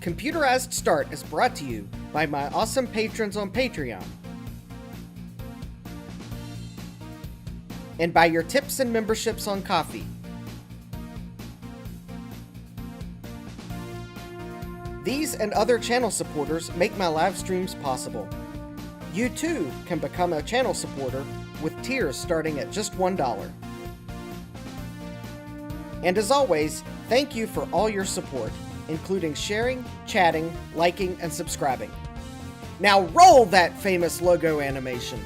Computerized Start is brought to you by my awesome patrons on Patreon, and by your tips and memberships on Ko-fi. These and other channel supporters make my live streams possible. You too can become a channel supporter with tiers starting at just $1. And as always, thank you for all your support, including sharing, chatting, liking, and subscribing. Now roll that famous logo animation!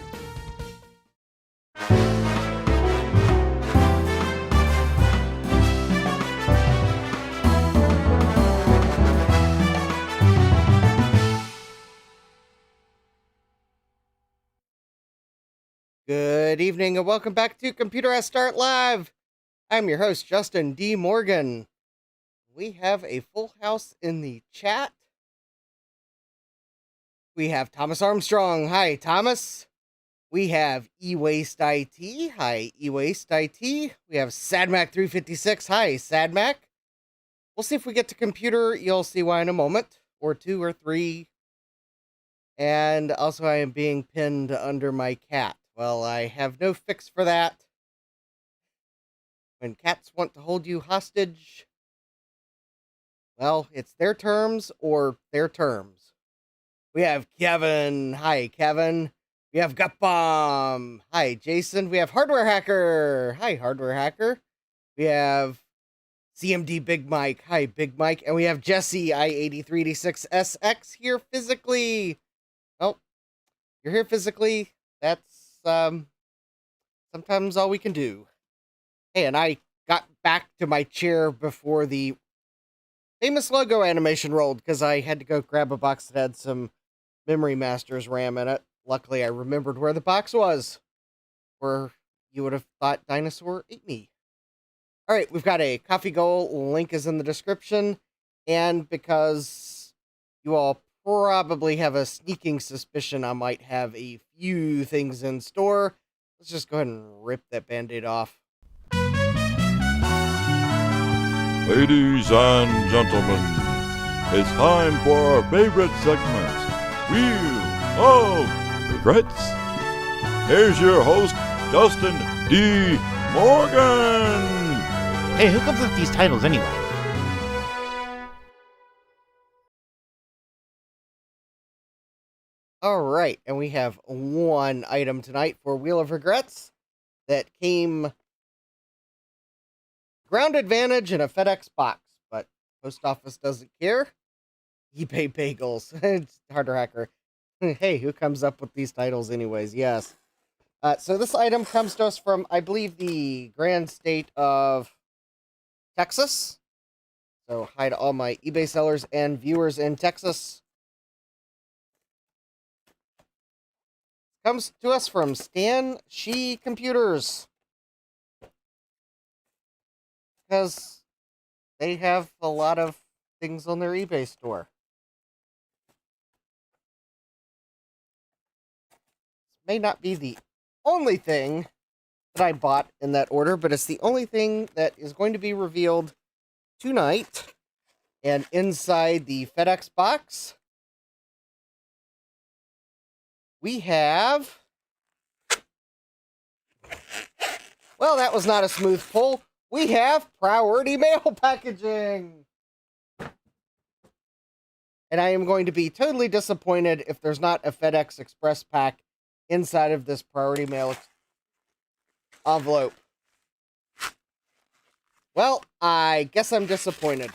Good evening and welcome back to Computerized Start Live! I'm your host, Justin D. Morgan. We have a full house in the chat. We have Thomas Armstrong. Hi, Thomas. We have eWaste IT. Hi, eWaste IT. We have SadMac356. Hi, SadMac. We'll see if we get to computer. You'll see why in a moment, or two or three. And also I am being pinned under my cat. Well, I have no fix for that. When cats want to hold you hostage, well, it's their terms or their terms. We have Kevin. Hi, Kevin. We have Gutbomb. Hi, Jason. We have Hardware Hacker. Hi, Hardware Hacker. We have CMD Big Mike. Hi, Big Mike. And we have Jesse, I8386SX, here physically. Well, you're here physically. That's sometimes all we can do. Hey, and I got back to my chair before the famous logo animation rolled because I had to go grab a box that had some Memory Masters RAM in it. Luckily, I remembered where the box was, or you would have thought Dinosaur ate me. All right, we've got a coffee goal. Link is in the description. And because you all probably have a sneaking suspicion I might have a few things in store, let's just go ahead and rip that Band-Aid off. Ladies and gentlemen, it's time for our favorite segment, Wheel of Regrets. Here's your host, Justin D. Morgan. Hey, who comes up with these titles anyway? All right, and we have one item tonight for Wheel of Regrets that came ground advantage in a FedEx box, but post office doesn't care. eBay bagels. It's Harder Hacker. Hey, who comes up with these titles anyways? Yes. So this item comes to us from, I believe, the grand state of Texas. So hi to all my eBay sellers and viewers in Texas. Comes to us from Stan She Computers, because they have a lot of things on their eBay store. This may not be the only thing that I bought in that order, but it's the only thing that is going to be revealed tonight. And inside the FedEx box, we have... Well, that was not a smooth pull. We have priority mail packaging. And I am going to be totally disappointed if there's not a FedEx Express pack inside of this priority mail envelope. Well, I guess I'm disappointed.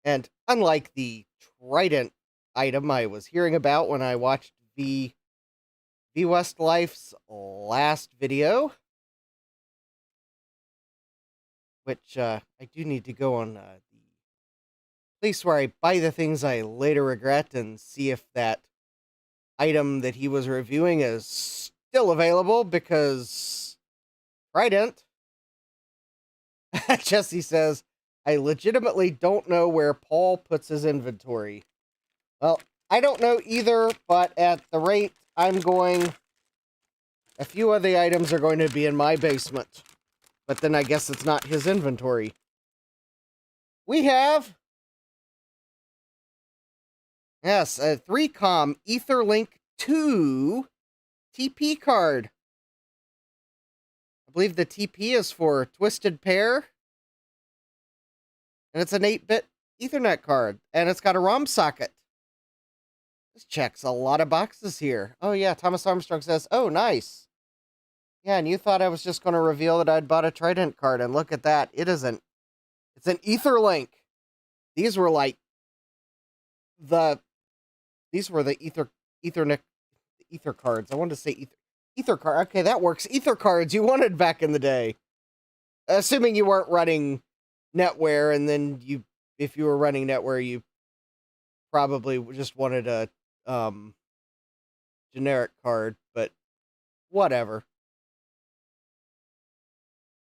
And unlike the Trident item I was hearing about when I watched V Westlife's last video, which I do need to go on the place where I buy the things I later regret and see if that item that he was reviewing is still available, because Trident, Jesse says, I legitimately don't know where Paul puts his inventory. Well, I don't know either, but at the rate I'm going, a few of the items are going to be in my basement. But then I guess it's not his inventory. We have, yes, a 3Com Etherlink 2 TP card. I believe the TP is for Twisted Pair. And it's an 8-bit Ethernet card. And it's got a ROM socket. This checks a lot of boxes here. Oh yeah, Thomas Armstrong says, oh, nice. Yeah, and you thought I was just going to reveal that I'd bought a Trident card, and look at that. It isn't. It's an Etherlink. These were like these were the Ethernet Ether cards. I wanted to say Ether card. Okay, that works. Ether cards you wanted back in the day. Assuming you weren't running NetWare, and then if you were running NetWare, you probably just wanted a generic card, but whatever.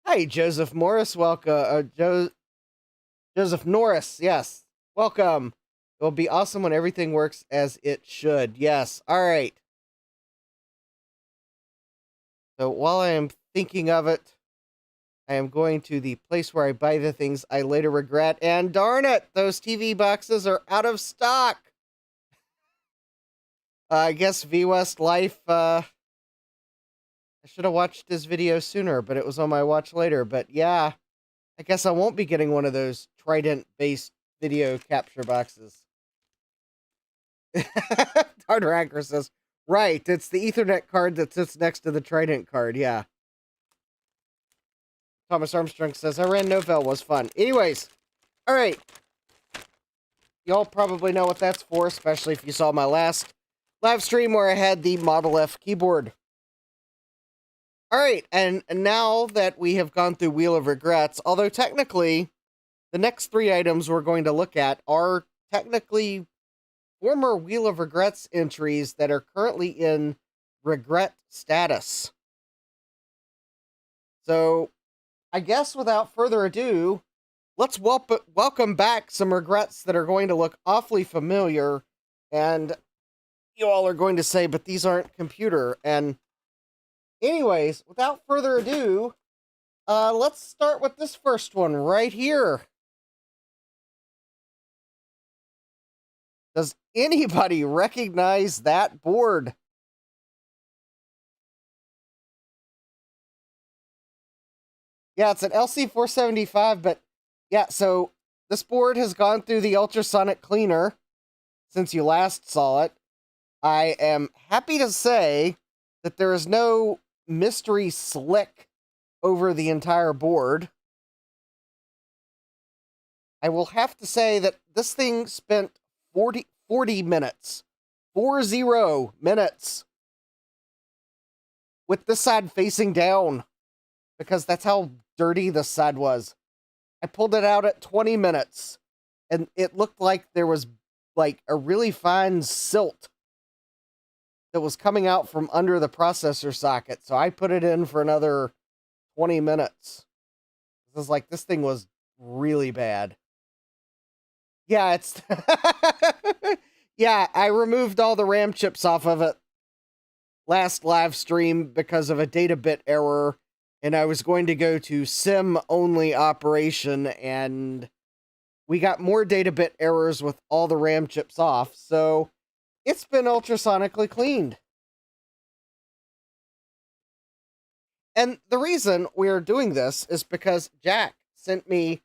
Hi, Joseph Morris. Welcome. Joseph Norris. Yes. Welcome. It will be awesome when everything works as it should. Yes. All right. So while I am thinking of it, I am going to the place where I buy the things I later regret. And darn it, those TV boxes are out of stock. I guess V-West Life, I should have watched his video sooner, but it was on my watch later. But yeah, I guess I won't be getting one of those Trident-based video capture boxes. Tartar Anchor says, right, it's the Ethernet card that sits next to the Trident card, yeah. Thomas Armstrong says, I ran Novell, was fun. Anyways, alright. Y'all probably know what that's for, especially if you saw my last live stream where I had the Model F keyboard. Alright, and now that we have gone through Wheel of Regrets, although technically the next 3 items we're going to look at are technically former Wheel of Regrets entries that are currently in regret status. So, I guess without further ado, let's welcome back some regrets that are going to look awfully familiar, and you all are going to say, but these aren't computer. And anyways, without further ado, let's start with this first one right here. Does anybody recognize that board? Yeah, it's an LC475, but yeah, so this board has gone through the ultrasonic cleaner since you last saw it. I am happy to say that there is no mystery slick over the entire board. I will have to say that this thing spent 40 minutes. 40 minutes. With this side facing down. Because that's how dirty the side was. I pulled it out at 20 minutes. And it looked like there was like a really fine silt that was coming out from under the processor socket. So I put it in for another 20 minutes. It was like, this thing was really bad. Yeah, it's... yeah, I removed all the RAM chips off of it last live stream because of a data bit error, and I was going to go to SIM-only operation, and we got more data bit errors with all the RAM chips off, so it's been ultrasonically cleaned. And the reason we're doing this is because Jack sent me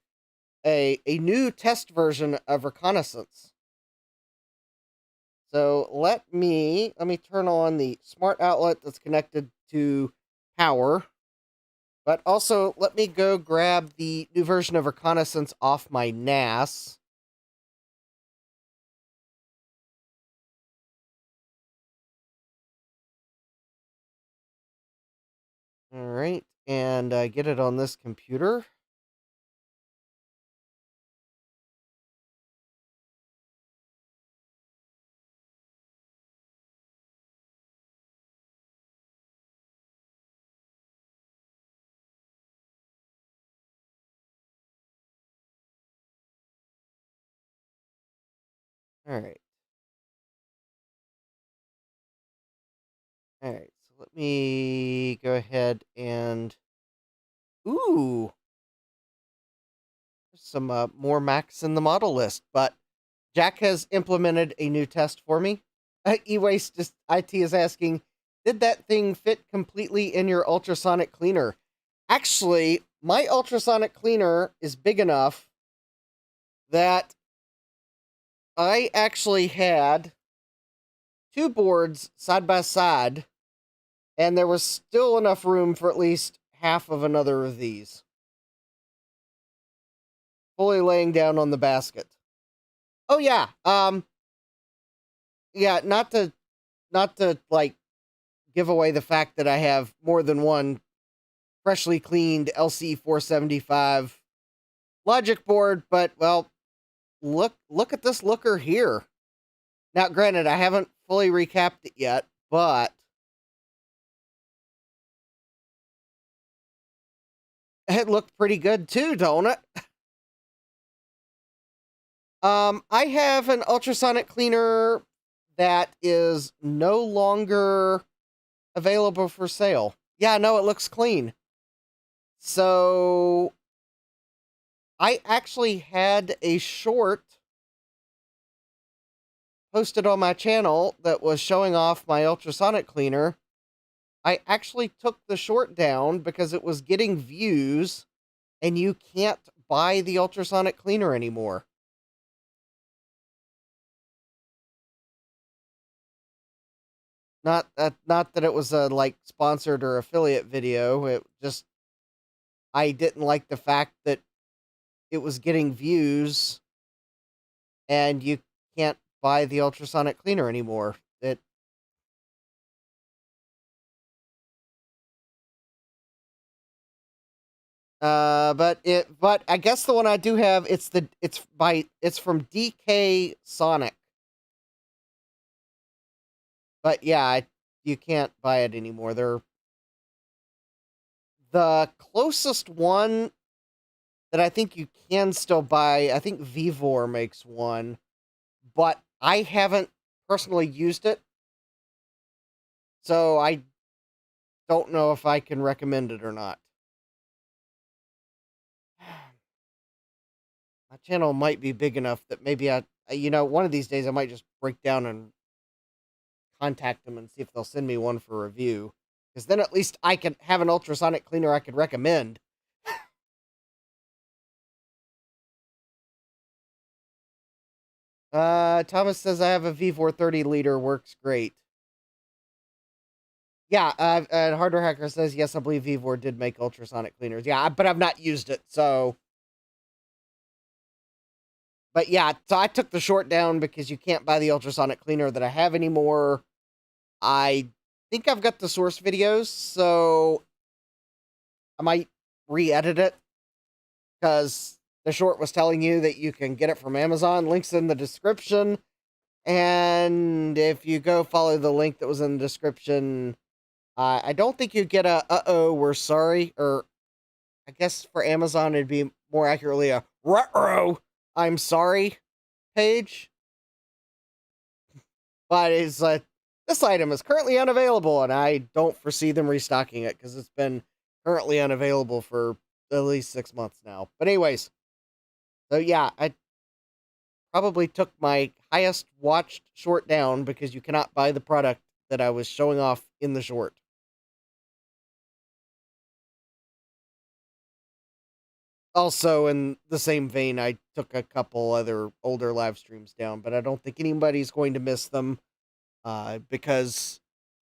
a new test version of Reconnaissance. So let me turn on the smart outlet that's connected to power. But also, let me go grab the new version of Reconnaissance off my NAS. Alright, and get it on this computer. All right. All right. So let me go ahead and. Ooh, there's some more Macs in the model list, but Jack has implemented a new test for me. E-Waste IT is asking, did that thing fit completely in your ultrasonic cleaner? Actually, my ultrasonic cleaner is big enough that I actually had two boards side by side, and there was still enough room for at least half of another of these. Fully laying down on the basket. Oh yeah, yeah, not to like give away the fact that I have more than one freshly cleaned LC475 logic board, but well, look at this looker here. Now, granted, I haven't fully recapped it yet, but it looked pretty good too, don't it? I have an ultrasonic cleaner that is no longer available for sale. Yeah, no, it looks clean. So I actually had a short posted on my channel that was showing off my ultrasonic cleaner. I actually took the short down because it was getting views and you can't buy the ultrasonic cleaner anymore. Not that it was a like sponsored or affiliate video. It just I didn't like the fact that it was getting views and you can't buy the ultrasonic cleaner anymore. It but I guess the one I do have it's from DK Sonic. But yeah, you can't buy it anymore. They're the closest one that I think you can still buy. I think Vivor makes one, but I haven't personally used it, so I don't know if I can recommend it or not. My channel might be big enough that maybe one of these days I might just break down and contact them and see if they'll send me one for review. Because then at least I can have an ultrasonic cleaner I could recommend. Thomas says I have a V4 30 liter, works great. Yeah, and Hardware Hacker says, yes, I believe Vivor did make ultrasonic cleaners. Yeah, but I've not used it, so. But yeah, so I took the short down because you can't buy the ultrasonic cleaner that I have anymore. I think I've got the source videos, so I might re-edit it because the short was telling you that you can get it from Amazon. Links in the description. And if you go follow the link that was in the description, I don't think you get a uh-oh, we're sorry. Or I guess for Amazon, it'd be more accurately a ruh-roh, I'm sorry page. But it's like, this item is currently unavailable, and I don't foresee them restocking it because it's been currently unavailable for at least 6 months now. But anyways, so yeah, I probably took my highest watched short down because you cannot buy the product that I was showing off in the short. Also, in the same vein, I took a couple other older live streams down, but I don't think anybody's going to miss them because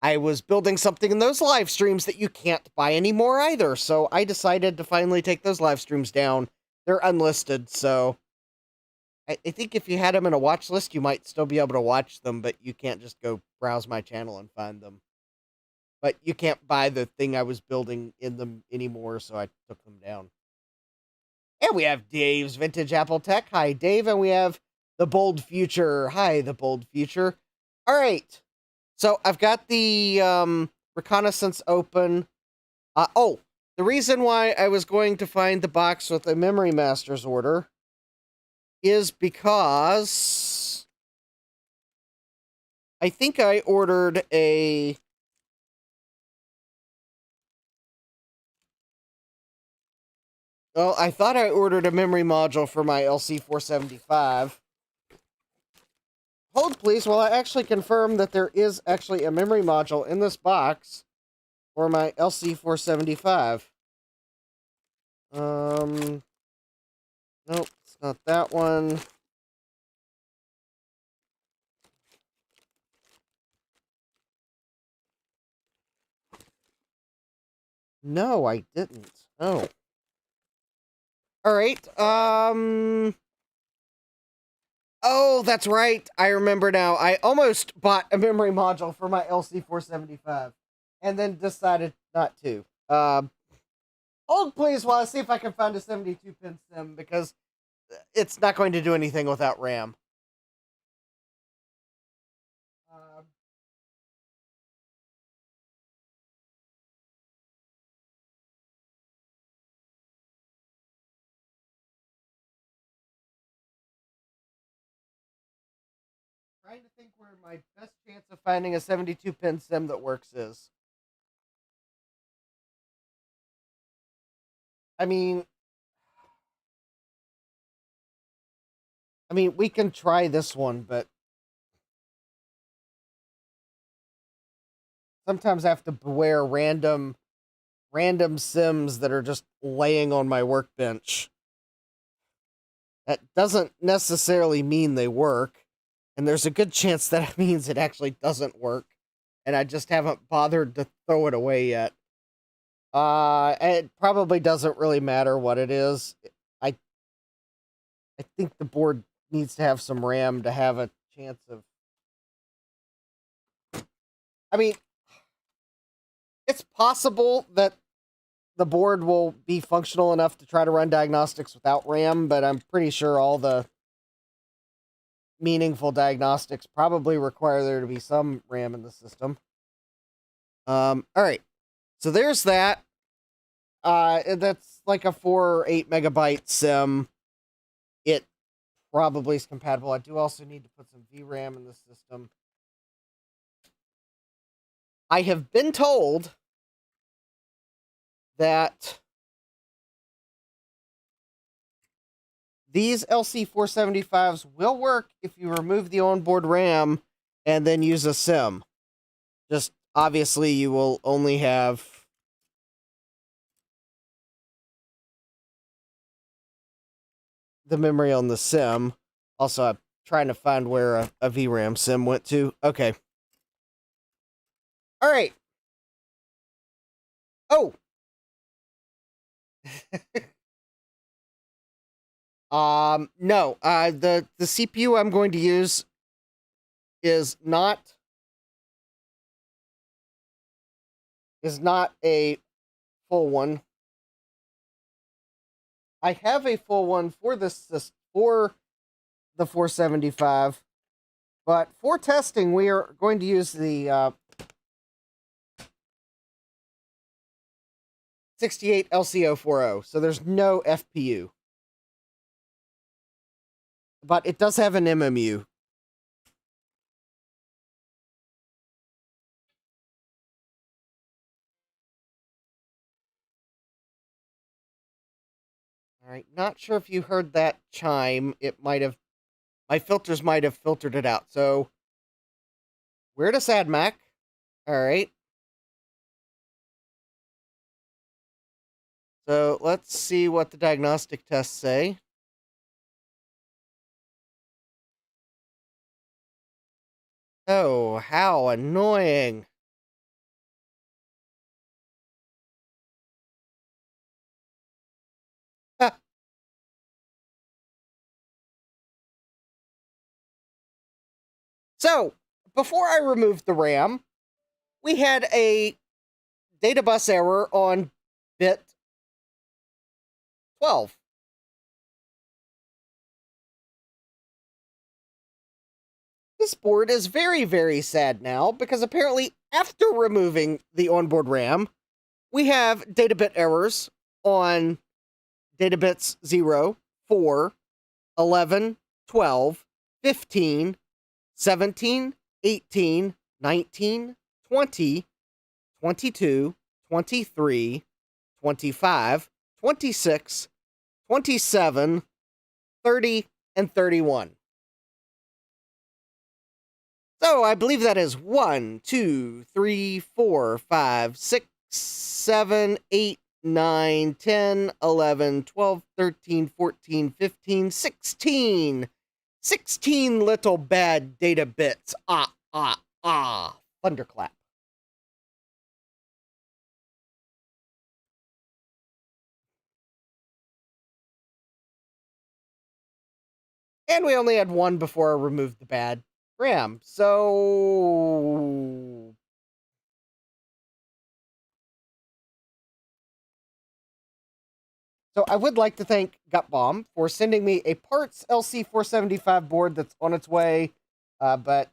I was building something in those live streams that you can't buy anymore either. So I decided to finally take those live streams down. They're unlisted, so I think if you had them in a watch list, you might still be able to watch them, but you can't just go browse my channel and find them. But you can't buy the thing I was building in them anymore, so I took them down. And we have Dave's Vintage Apple Tech. Hi, Dave. And we have The Bold Future. Hi, The Bold Future. All right. So I've got the reconnaissance open. The reason why I was going to find the box with a Memory Master's order is because I think I ordered a... Well, I thought I ordered a memory module for my LC475. Hold, please, while I actually confirm that there is actually a memory module in this box for my LC475. Nope, it's not that one. No, I didn't. Oh. Alright, oh, that's right. I remember now. I almost bought a memory module for my LC475 and then decided not to. Hold, please, while I see if I can find a 72-pin sim, because it's not going to do anything without RAM. Trying to think where my best chance of finding a 72-pin sim that works is. I mean, we can try this one, but sometimes I have to beware random sims that are just laying on my workbench. That doesn't necessarily mean they work, and there's a good chance that means it actually doesn't work, and I just haven't bothered to throw it away yet. It probably doesn't really matter what it is. I think the board needs to have some RAM to have a chance of... I mean, it's possible that the board will be functional enough to try to run diagnostics without RAM, but I'm pretty sure all the meaningful diagnostics probably require there to be some RAM in the system. Alright. So there's that. That's like a 4 or 8 megabyte sim. It probably is compatible. I do also need to put some VRAM in the system. I have been told that these LC475s will work if you remove the onboard RAM and then use a sim. Just obviously you will only have the memory on the sim. Also, I'm trying to find where a VRAM sim went to. Okay. All right. Oh. No. The CPU I'm going to use is not a full one. I have a full one for this for the 475, but for testing we are going to use the 68 LC040. So there's no FPU, but it does have an MMU. All right, not sure if you heard that chime. It might have, my filters might have filtered it out. So, where to sad Mac? All right. So, let's see what the diagnostic tests say. Oh, how annoying. So, before I removed the RAM, we had a data bus error on bit 12. This board is very, very sad now because apparently after removing the onboard RAM, we have data bit errors on data bits 0, 4, 11, 12, 15, 17, 18, 19, 20, 22, 23, 25, 26, 27, 30, and 31. So I believe that is 1, 2, 3, 4, 5, 6, 7, 8, 9, 10, 11, 12, 13, 14, 15, 16. 16 little bad data bits. Thunderclap. And we only had one before I removed the bad RAM. So I would like to thank Gutbomb for sending me a parts LC475 board that's on its way. But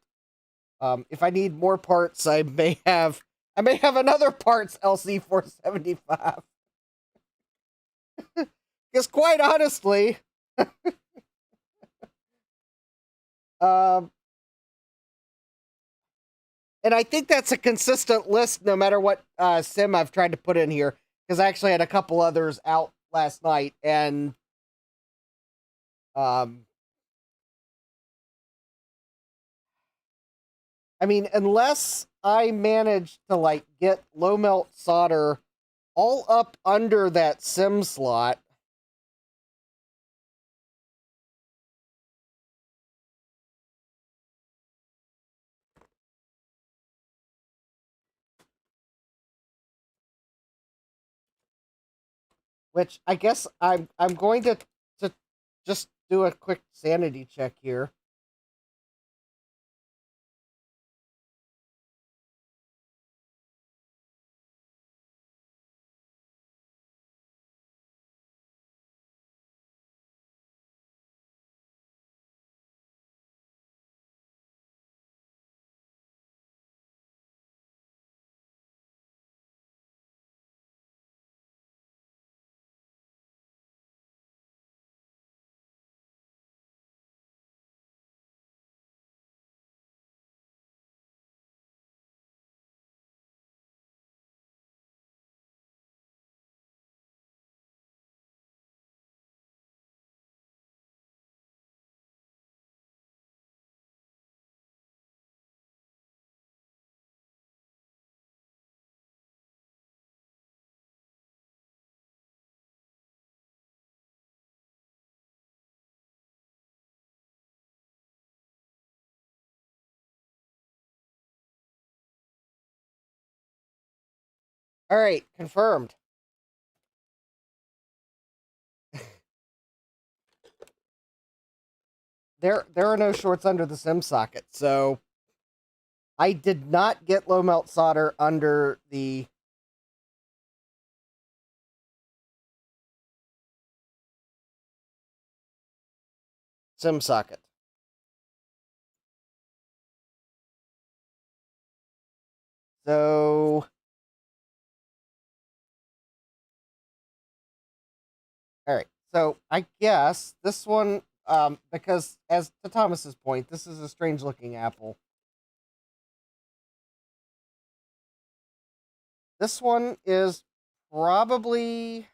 if I need more parts, I may have another parts LC475. Because quite honestly, and I think that's a consistent list no matter what sim I've tried to put in here. Because I actually had a couple others out last night, and I mean, unless I manage to like get low melt solder all up under that sim slot, which I guess I'm going to just do a quick sanity check here. All right, confirmed. There are no shorts under the sim socket, so I did not get low melt solder under the sim socket. So all right, so I guess this one, because as to Thomas's point, this is a strange looking apple. This one is probably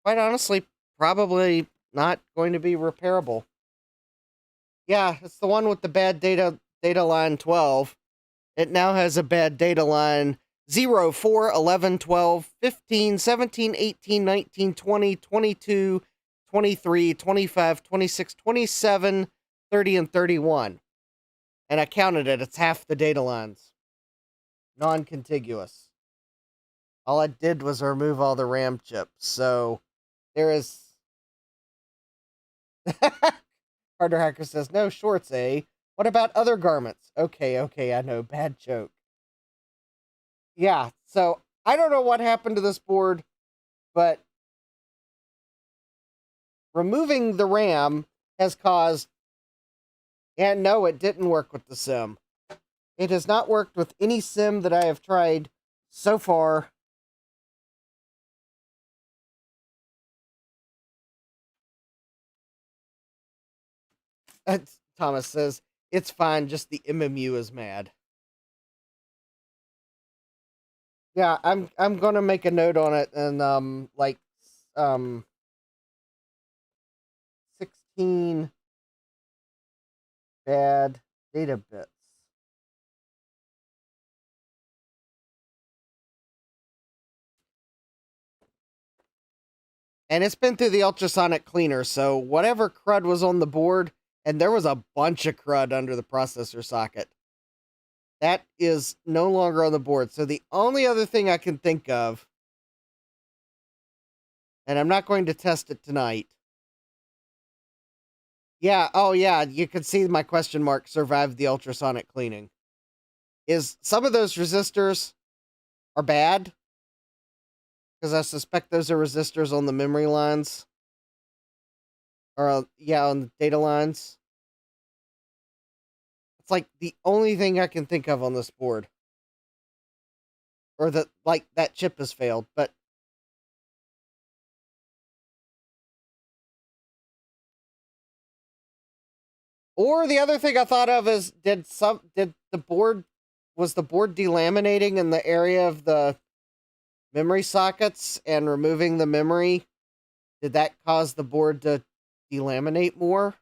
quite honestly, probably not going to be repairable. Yeah, it's the one with the bad data line 12. It now has a bad data line 0, 4, 11, 12, 15, 17, 18, 19, 20, 22, 23, 25, 26, 27, 30, and 31. And I counted it. It's half the data lines. Non-contiguous. All I did was remove all the RAM chips. So there is... Harder Hacker says, no shorts, eh? What about other garments? Okay, I know. Bad joke. Yeah, so I don't know what happened to this board, but removing the RAM has caused... And no, it didn't work with the sim. It has not worked with any sim that I have tried so far. Thomas says, it's fine, just the MMU is mad. Yeah, I'm gonna make a note on it and like 16 bad data bits. And it's been through the ultrasonic cleaner, so whatever crud was on the board, and there was a bunch of crud under the processor socket, that is no longer on the board. So the only other thing I can think of, and I'm not going to test it tonight. Yeah, oh yeah, you can see my question mark survived the ultrasonic cleaning. Is some of those resistors are bad, because I suspect those are resistors on the memory lines. Or, yeah, on the data lines. It's like the only thing I can think of on this board. Or that, like, that chip has failed, but... Or the other thing I thought of is, was the board delaminating in the area of the memory sockets and removing the memory? Did that cause the board to delaminate more?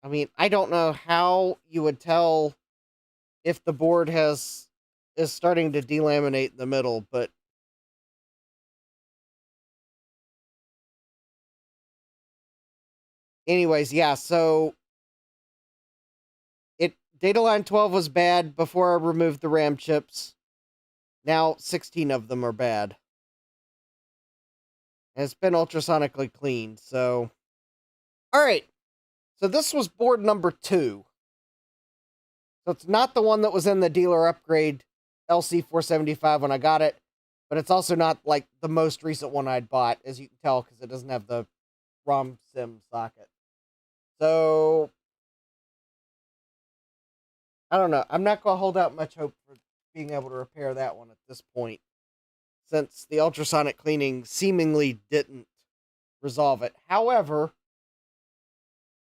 I mean, I don't know how you would tell if the board is starting to delaminate in the middle, but anyways, yeah, so data line 12 was bad before I removed the RAM chips. Now 16 of them are bad. And it's been ultrasonically cleaned, so... Alright, so this was board number 2. So it's not the one that was in the dealer upgrade LC475 when I got it, but it's also not, like, the most recent one I'd bought, as you can tell, because it doesn't have the ROM sim socket. So... I don't know. I'm not going to hold out much hope for being able to repair that one at this point, since the ultrasonic cleaning seemingly didn't resolve it. However,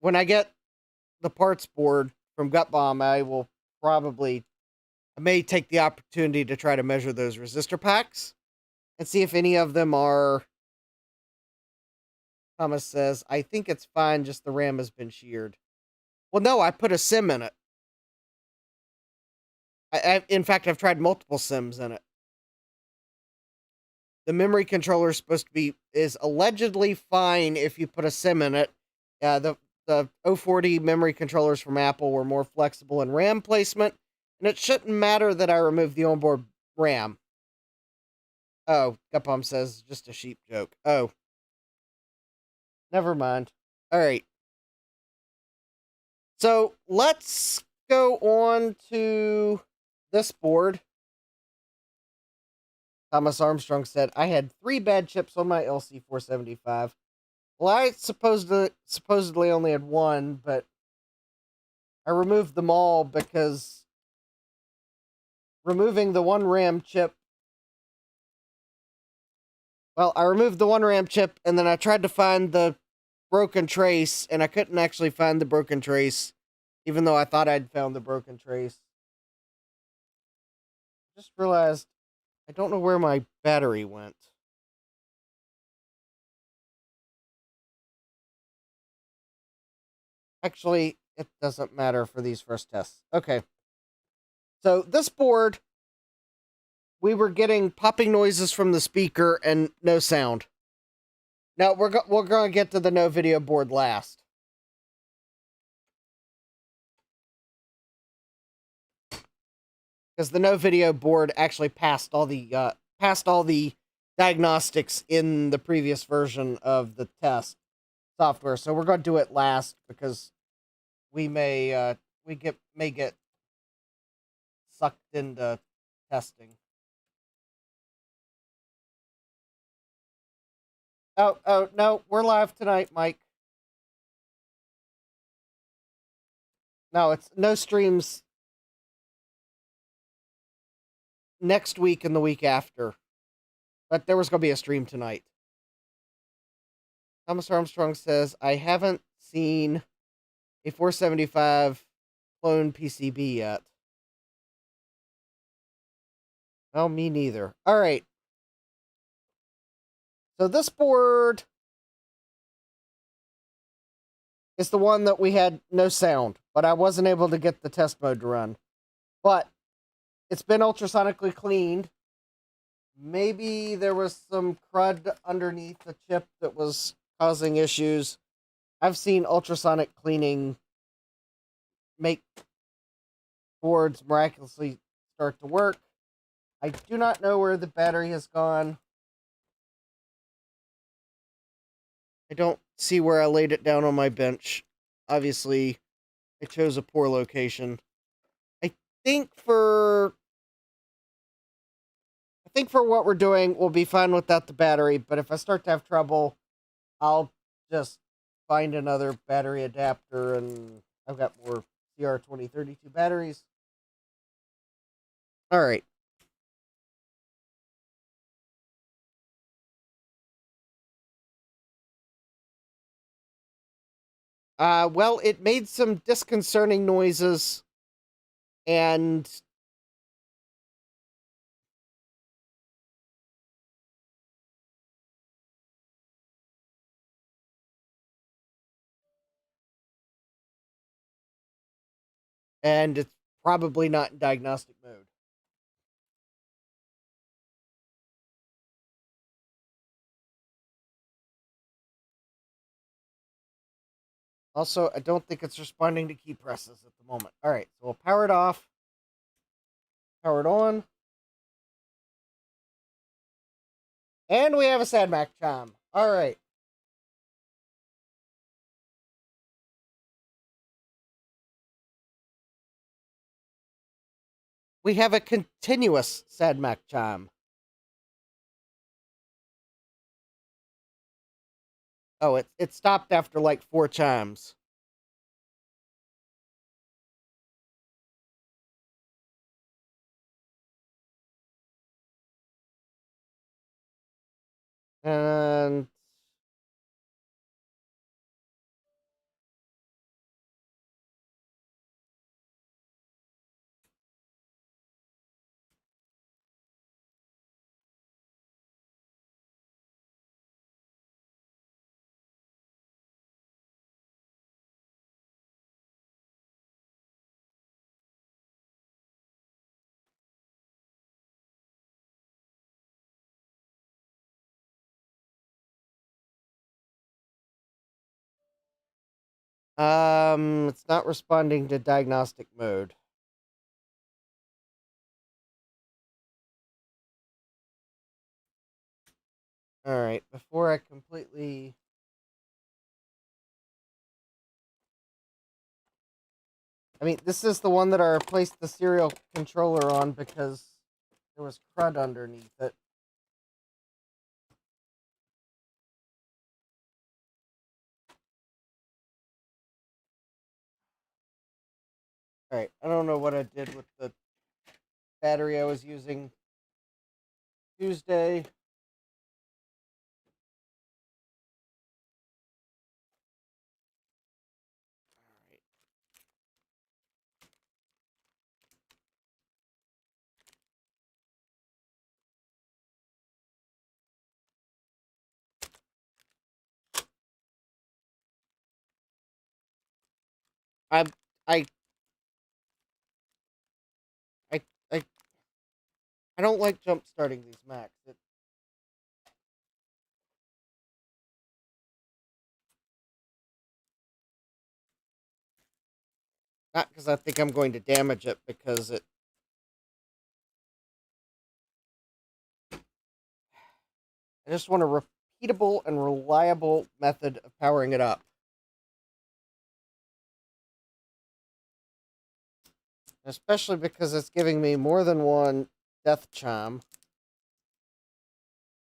when I get the parts board from Gut Bomb, I may take the opportunity to try to measure those resistor packs and see if any of them are... Thomas says, I think it's fine, just the RAM has been sheared. Well, no, I put a sim in it. In fact, I've tried multiple sims in it. The memory controller is allegedly fine if you put a sim in it. The 040 memory controllers from Apple were more flexible in RAM placement, and it shouldn't matter that I removed the onboard RAM. Oh, Gupom says, just a sheep joke. Oh. Never mind. Alright. So, let's go on to this board. Thomas Armstrong said, I had 3 bad chips on my LC475. Well, I supposedly only had 1, but I removed them all because removing the 1 RAM chip... Well, I removed the 1 RAM chip, and then I tried to find the broken trace, and I couldn't actually find the broken trace, even though I thought I'd found the broken trace. Just realized I don't know where my battery went. Actually, it doesn't matter for these first tests. Okay. So this board, we were getting popping noises from the speaker and no sound. Now, we're going to get to the no video board last. Because the no video board actually passed all the diagnostics in the previous version of the test software. So we're going to do it last because we may get sucked into testing. Oh no, we're live tonight, Mike. No, it's no streams next week and the week after. But there was going to be a stream tonight. Thomas Armstrong says, I haven't seen a 475 clone PCB yet. Well, me neither. All right. So this board is the one that we had no sound, but I wasn't able to get the test mode to run. But it's been ultrasonically cleaned. Maybe there was some crud underneath the chip that was causing issues. I've seen ultrasonic cleaning make boards miraculously start to work. I do not know where the battery has gone. I don't see where I laid it down on my bench. Obviously, I chose a poor location. I think for what we're doing, we'll be fine without the battery, but if I start to have trouble, I'll just find another battery adapter, and I've got more CR2032 batteries. All right. Well, it made some disconcerting noises, and it's probably not in diagnostic mode. Also, I don't think it's responding to key presses at the moment. All right, so we'll power it off, power it on, and we have a SADMAC chime. All right. We have a continuous SADMAC chime. Oh, it stopped after like 4 chimes. And it's not responding to diagnostic mode. All right, before I completely this is the one that I replaced the serial controller on because there was crud underneath it. All right, I don't know what I did with the battery I was using Tuesday. I I I I I don't like jump starting these Macs. Not because I think I'm going to damage it, because I just want a repeatable and reliable method of powering it up. Especially because it's giving me more than one death chime.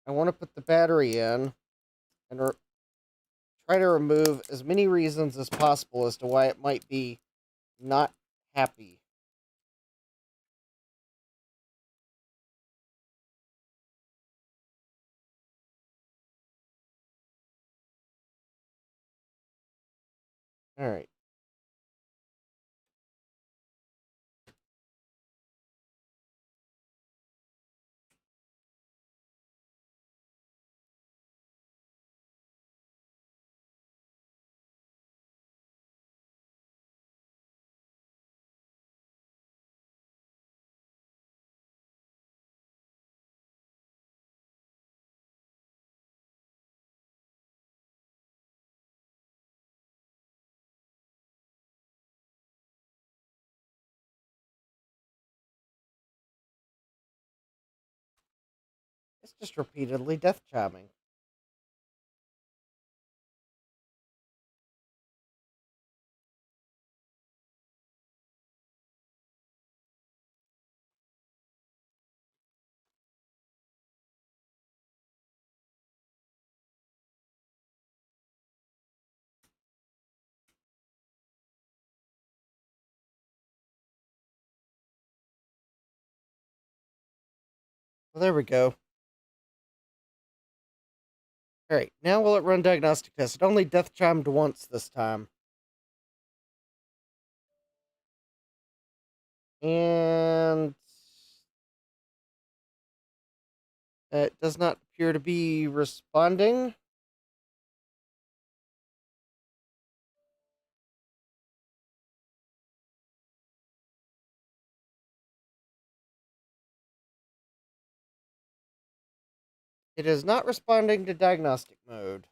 I want to put the battery in and try to remove as many reasons as possible as to why it might be not happy. Alright. It's just repeatedly death chiming. Well, there we go. Alright, now will it run diagnostic tests? It only death chimed once this time. And it does not appear to be responding. It is not responding to diagnostic mode.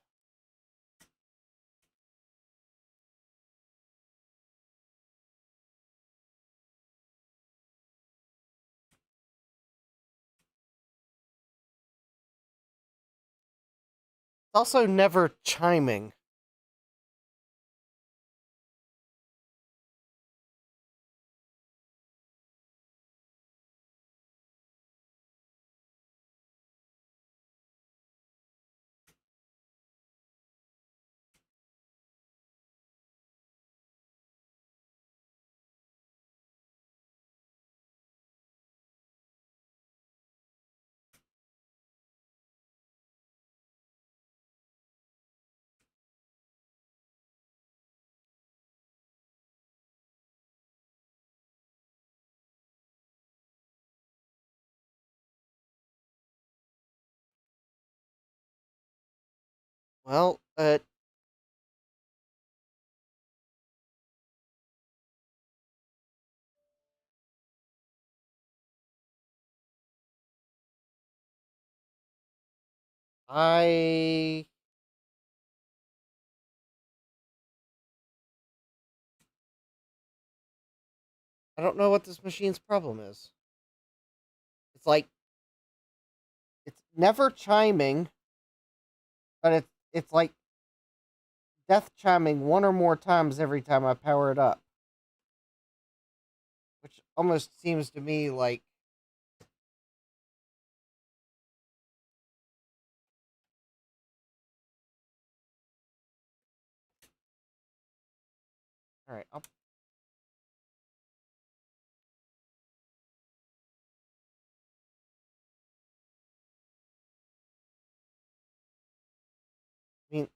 It's also never chiming. Well, I don't know what this machine's problem is. It's like it's never chiming, but it's like death chiming one or more times every time I power it up. Which almost seems to me like alright, I mean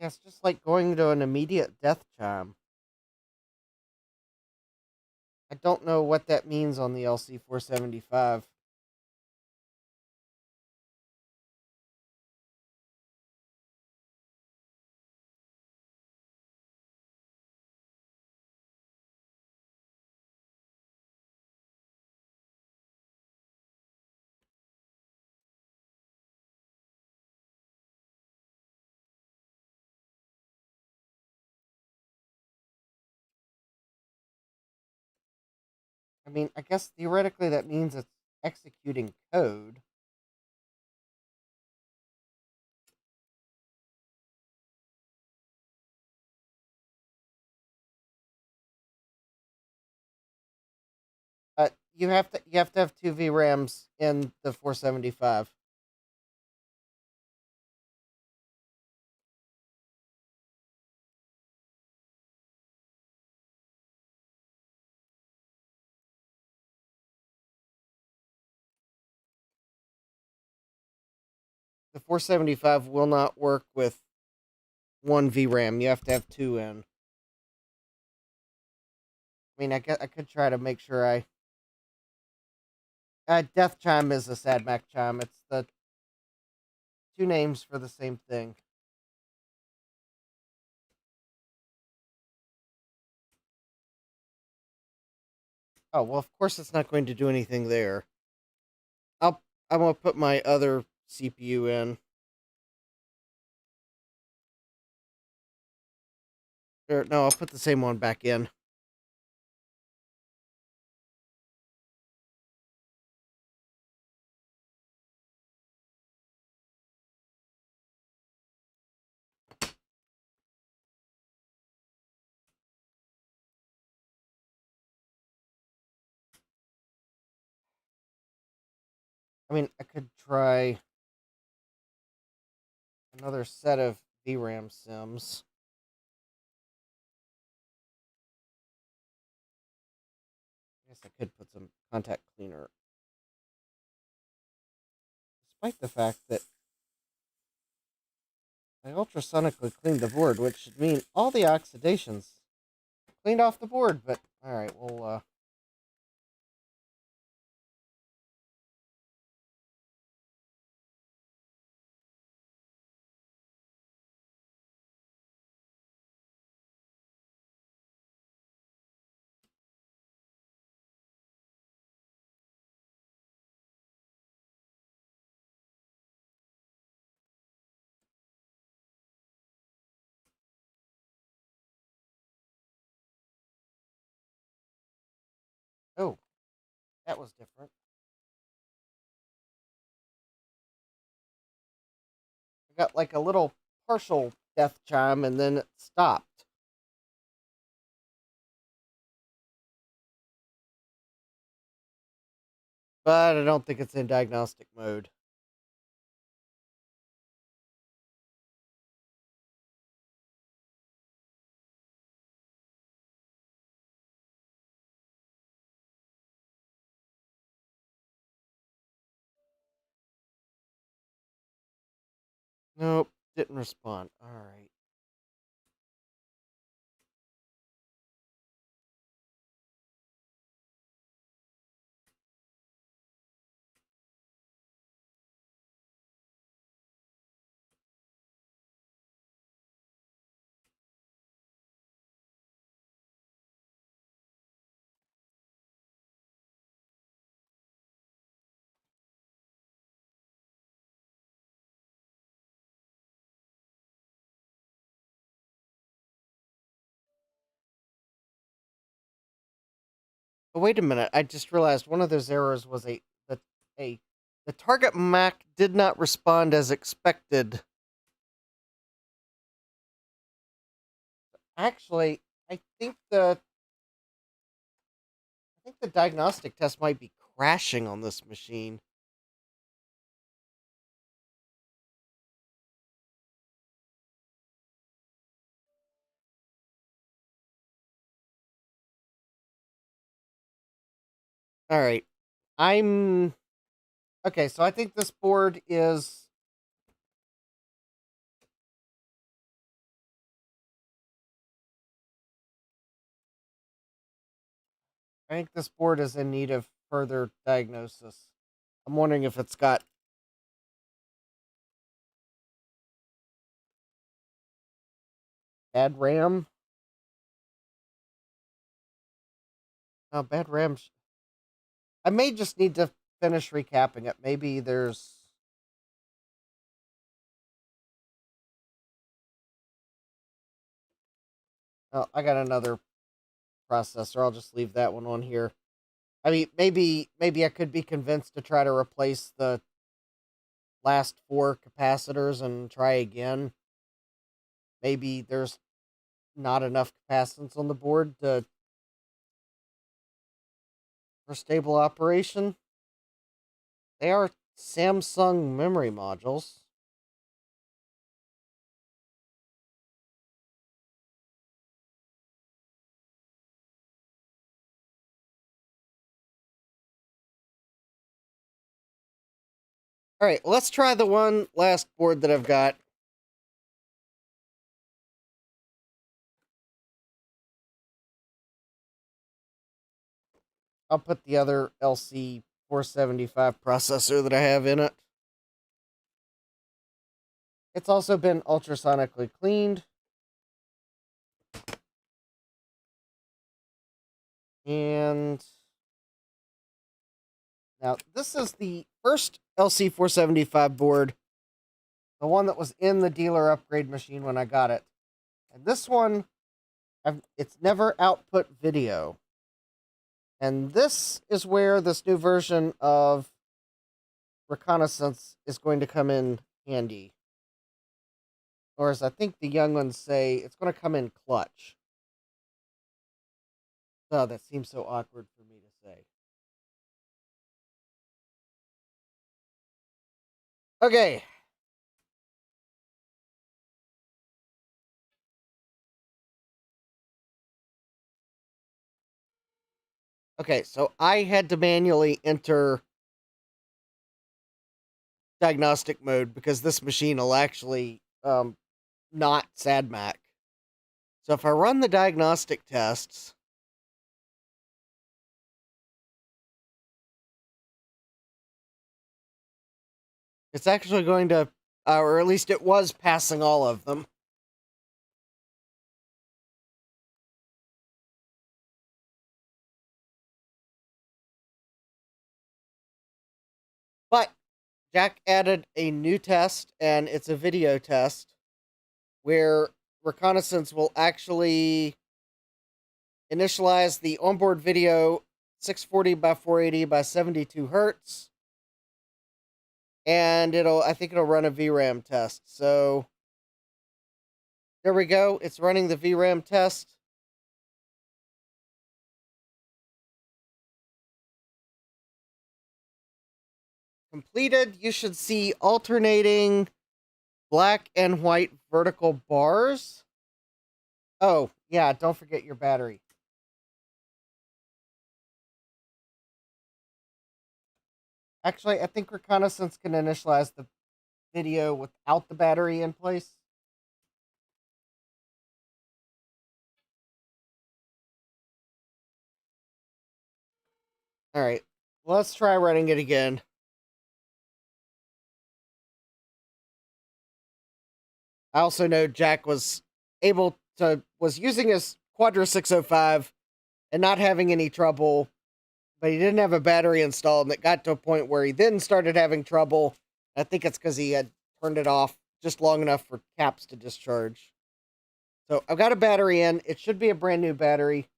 yeah, it's just like going to an immediate death chime. I don't know what that means on the LC475. I mean, I guess theoretically that means it's executing code. you have to have two VRAMs in the 475. The 475 will not work with one VRAM. You have to have two in. I mean, I could try to make sure I. Death Chime is a Sad Mac chime. It's the two names for the same thing. Oh well, of course it's not going to do anything there. I'm gonna put my other CPU in. Or, no, I'll put the same one back in. I mean, I could try another set of VRAM sims. I guess I could put some contact cleaner. Despite the fact that I ultrasonically cleaned the board, which should mean all the oxidations cleaned off the board, but alright, we'll oh, that was different. I got like a little partial death chime and then it stopped. But I don't think it's in diagnostic mode. Nope, didn't respond. Alright. Oh, wait a minute. I just realized one of those errors was a the target Mac did not respond as expected. Actually, I think the diagnostic test might be crashing on this machine. All right. I'm okay, so I think this board is I think this board is in need of further diagnosis. I'm wondering if it's got bad RAM. Oh, bad RAM. I may just need to finish recapping it. Maybe there's. Oh, I got another processor. I'll just leave that one on here. I mean, maybe I could be convinced to try to replace the last four capacitors and try again. Maybe there's not enough capacitance on the board to for stable operation. They are Samsung memory modules. All right, let's try the one last board that I've got. I'll put the other LC 475 processor that I have in it. It's also been ultrasonically cleaned. And now this is the first LC 475 board, the one that was in the dealer upgrade machine when I got it. And this one, it's never output video. And this is where this new version of Reconnaissance is going to come in handy. Or as I think the young ones say, it's going to come in clutch. Oh, that seems so awkward for me to say. Okay. Okay, so I had to manually enter diagnostic mode because this machine will actually not SADMAC. So if I run the diagnostic tests, it's actually going to, or at least it was passing all of them. But Jack added a new test, and it's a video test where Reconnaissance will actually initialize the onboard video 640 by 480 by 72 hertz. And I think it'll run a VRAM test. So there we go. It's running the VRAM test. Completed. You should see alternating black and white vertical bars. Oh, yeah, don't forget your battery. Actually, I think Reconnaissance can initialize the video without the battery in place. All right, let's try running it again. I also know Jack was using his Quadra 605 and not having any trouble, but he didn't have a battery installed, and it got to a point where he then started having trouble. I think it's because he had turned it off just long enough for caps to discharge. So I've got a battery in. It should be a brand new battery.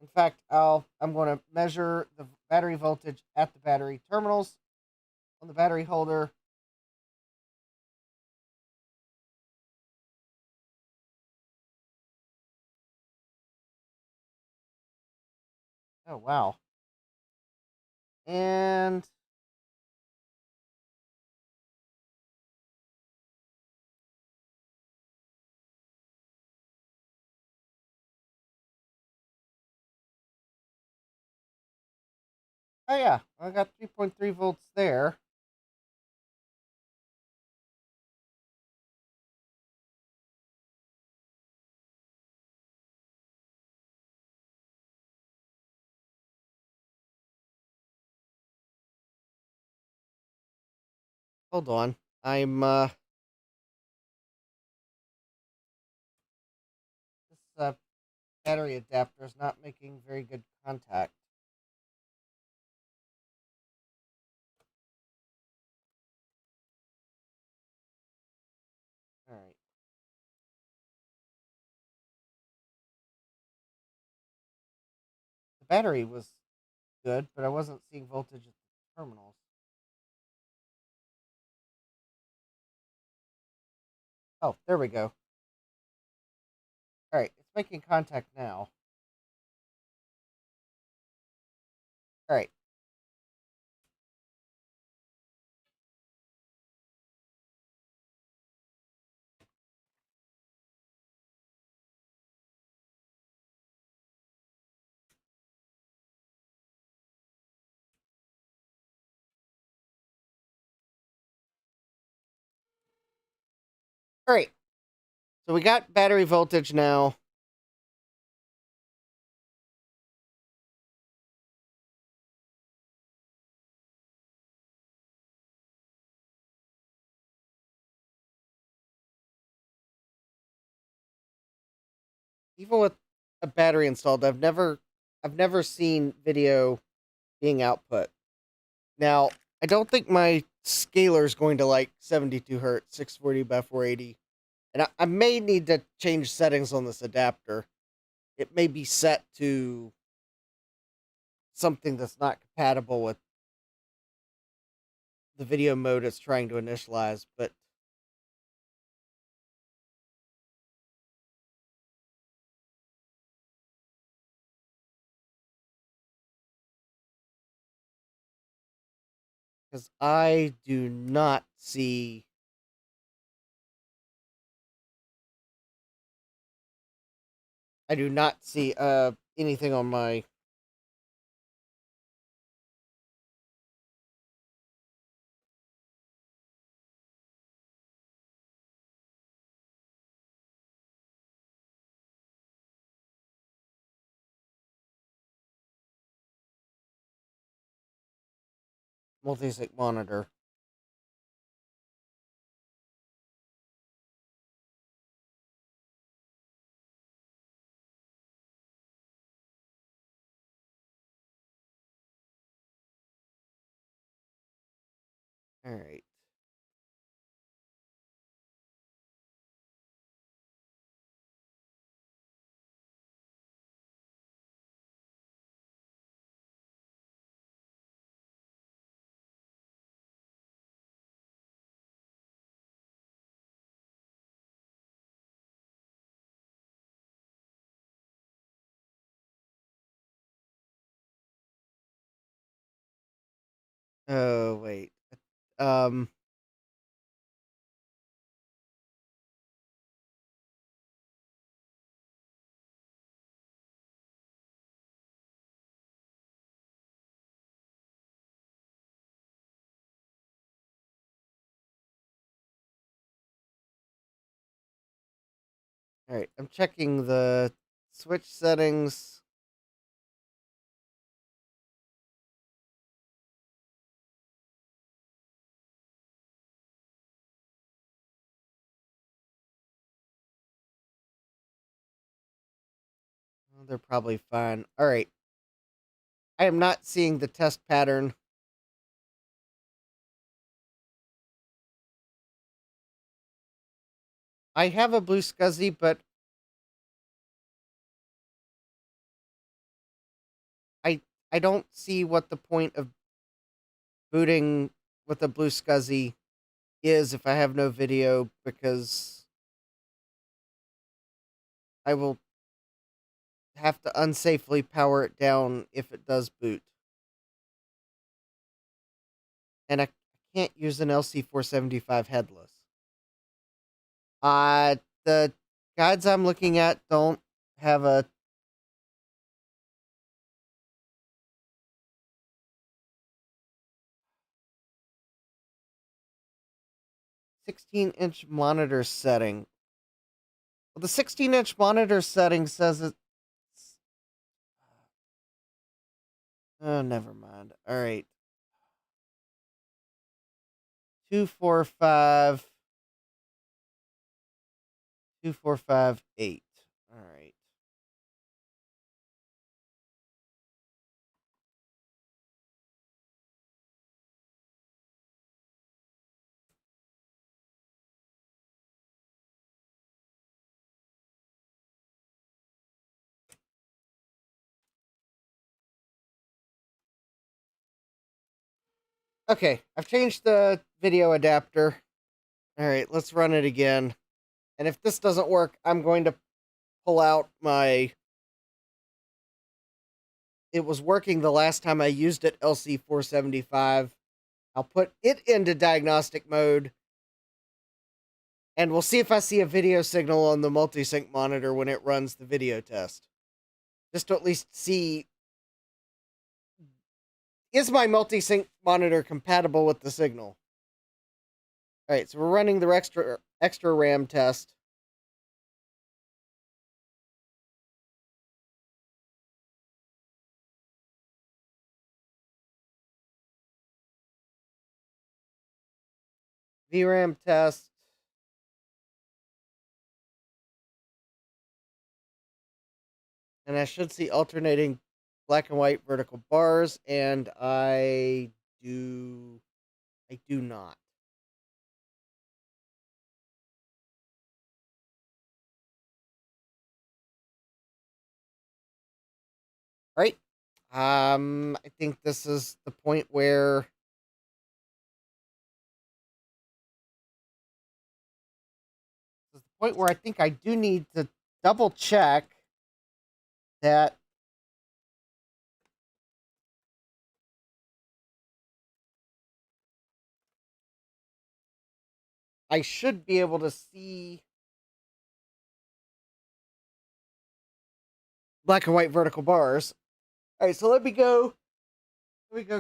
In fact, I'm going to measure the battery voltage at the battery terminals on the battery holder. Oh, wow. And oh yeah, I got 3.3 volts there. Hold on. This battery adapter is not making very good contact. All right. The battery was good, but I wasn't seeing voltage at the terminals. Oh, there we go. Alright, it's making contact now. Alright. Alright. So we got battery voltage now. Even with a battery installed, I've never seen video being output. Now, I don't think my scaler is going to like 72 hertz, 640 by 480. And I may need to change settings on this adapter. It may be set to something that's not compatible with the video mode it's trying to initialize, but because I do not see anything on my multi-sync monitor. All right. Oh, wait. Um all right, I'm checking the switch settings. Oh, they're probably fine. All right. I am not seeing the test pattern. I have a blue SCSI, but I I don't see what the point of booting with a blue SCSI is if I have no video, because I will have to unsafely power it down if it does boot. And I can't use an LC475 headless. The guides I'm looking at don't have a 16-inch monitor setting. Well, the 16-inch monitor setting says it's... Oh, never mind. All right. 245... 2458. All right. Okay, I've changed the video adapter. All right, let's run it again. And if this doesn't work, I'm going to pull out my... It was working the last time I used it, LC475. I'll put it into diagnostic mode, and we'll see if I see a video signal on the multi-sync monitor when it runs the video test. Just to at least see, is my multi-sync monitor compatible with the signal? Alright, so we're running the extra RAM test. VRAM test. And I should see alternating black and white vertical bars, and I do not. Right? I think this is the point where I think I do need to double check that I should be able to see black and white vertical bars. All right, so let me go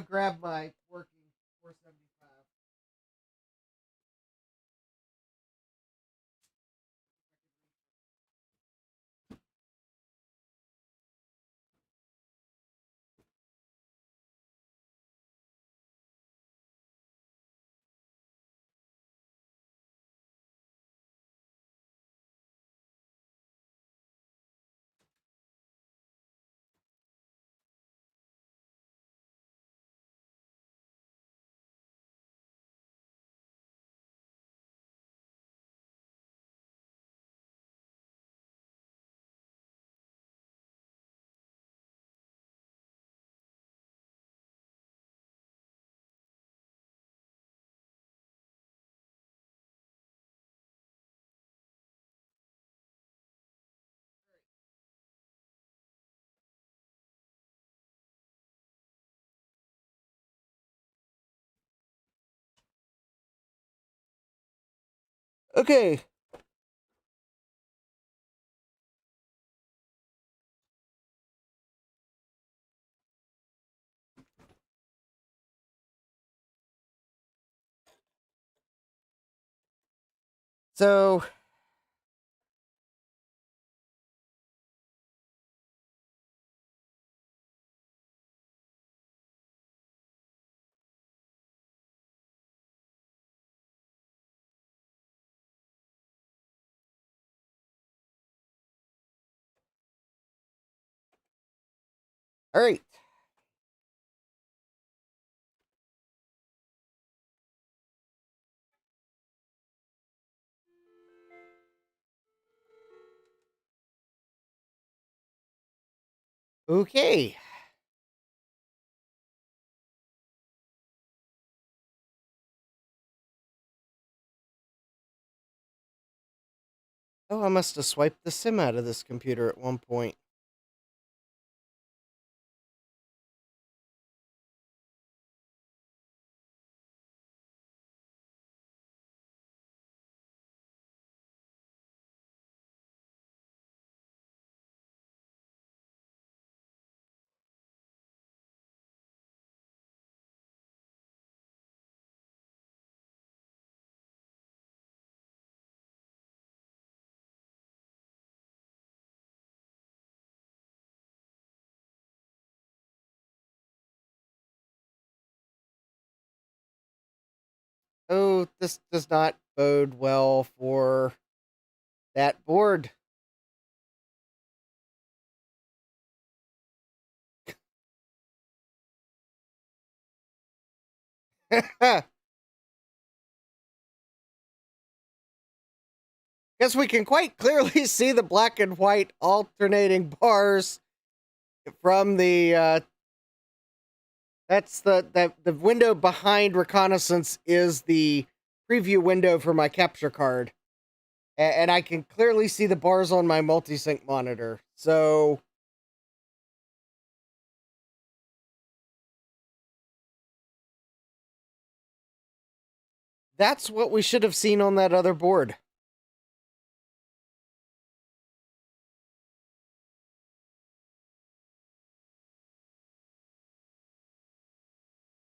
grab my working 475. Okay. So all right. Okay. Oh, I must have swiped the SIM out of this computer at one point. Oh, this does not bode well for that board. Guess we can quite clearly see the black and white alternating bars from the that's the window behind reconnaissance is the preview window for my capture card. And I can clearly see the bars on my multi-sync monitor. So that's what we should have seen on that other board.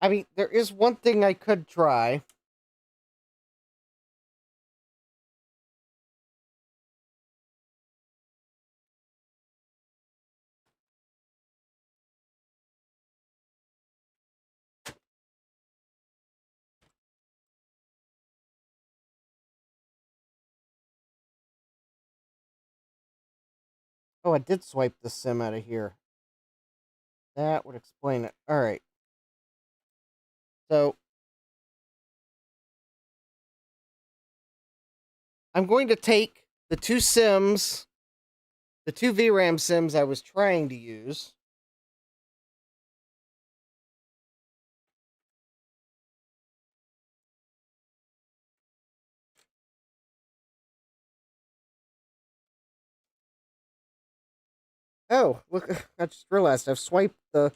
I mean, there is one thing I could try. Oh, I did swipe the sim out of here. That would explain it. All right. So I'm going to take the two sims, the two VRAM sims I was trying to use. Oh, look, I just realized I've swiped the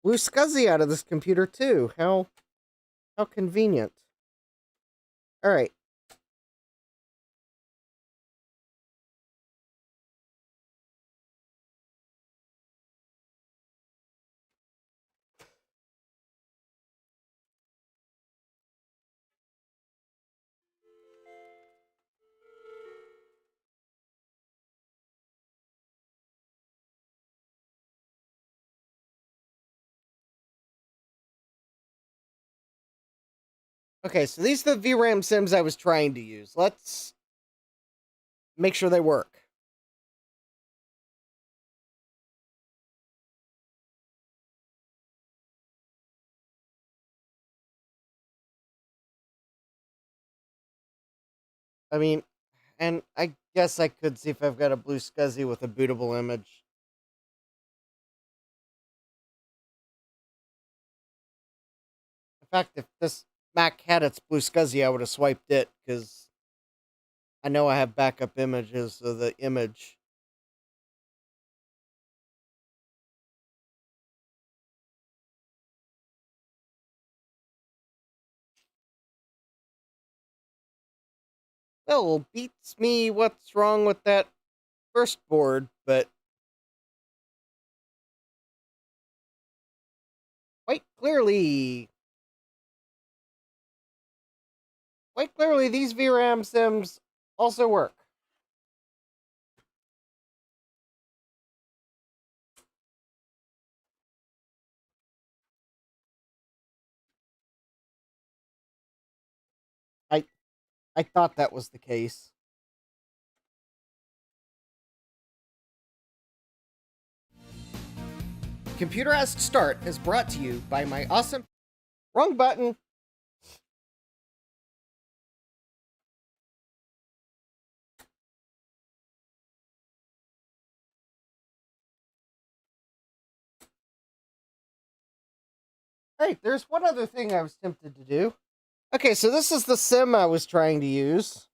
blue SCSI out of this computer too. How convenient. All right. Okay, so these are the VRAM sims I was trying to use. Let's make sure they work. I mean, and I guess I could see if I've got a blue SCSI with a bootable image. In fact, if this Mac had its blue SCSI, I would have swiped it because I know I have backup images of the image. Well, beats me what's wrong with that first board, but quite clearly, these VRAM sims also work. I I thought that was the case. Computerized Start is brought to you by my awesome... Wrong button! Hey, there's one other thing I was tempted to do. Okay, so this is the sim I was trying to use.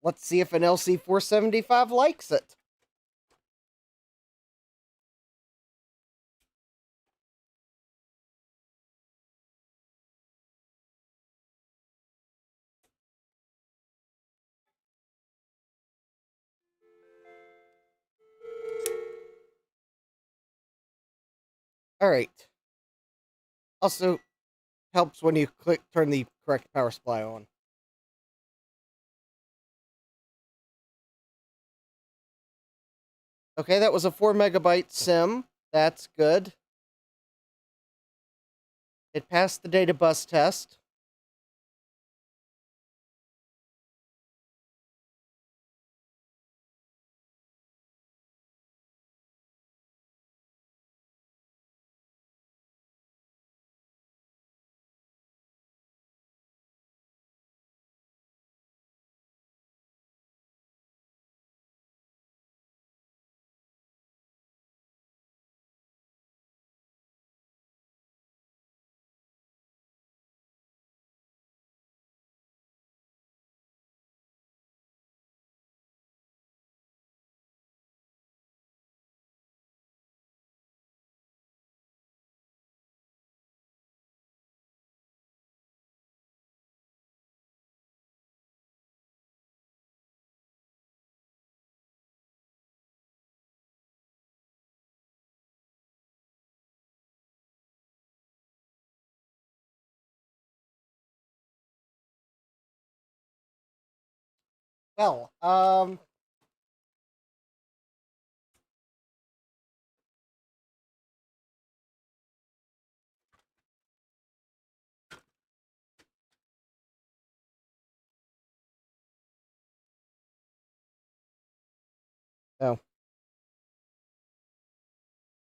Let's see if an LC475 likes it. Alright. Also, helps when you turn the correct power supply on. Okay, that was a 4 megabyte sim. That's good. It passed the data bus test. Well, no.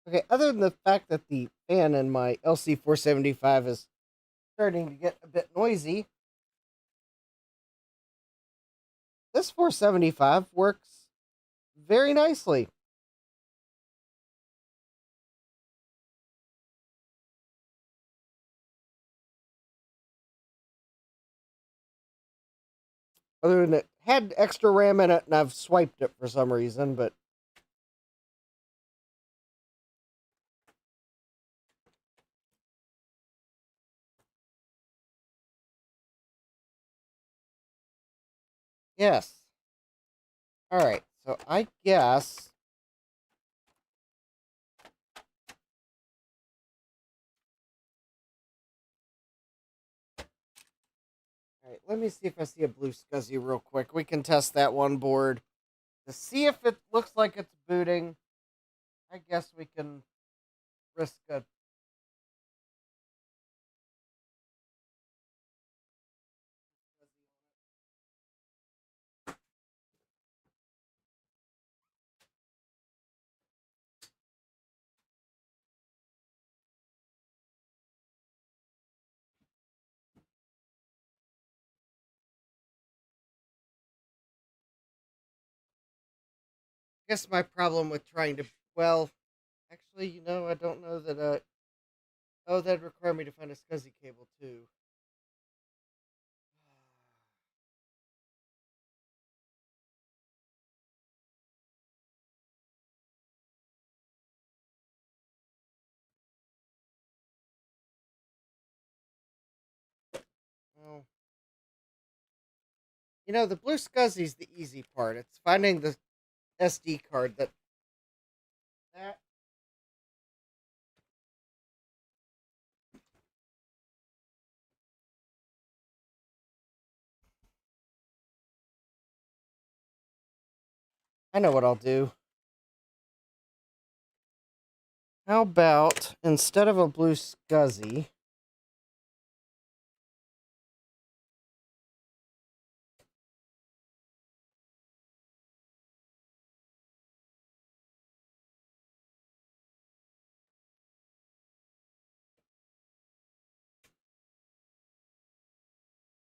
Okay, other than the fact that the fan in my LC475 is starting to get a bit noisy, this 475 works very nicely. Other than it had extra RAM in it and I've swiped it for some reason, but yes. Alright, so I guess alright, let me see if I see a blue scuzzy real quick. We can test that one board to see if it looks like it's booting. I guess we can risk a guess my problem with trying to, well, actually, I don't know that oh, that'd require me to find a SCSI cable too. Well, the blue SCSI's the easy part. It's finding the SD card that I know what I'll do. How about instead of a blue SCSI,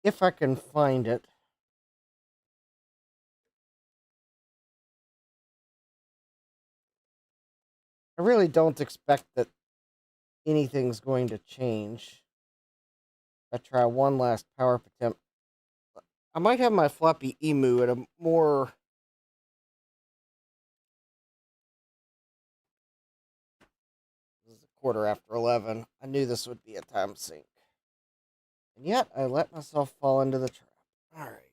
if I can find it. I really don't expect that anything's going to change. I try one last power attempt. I might have my floppy emu at a more. This is a quarter after 11. I knew this would be a time sink. And yet, I let myself fall into the trap. Alright.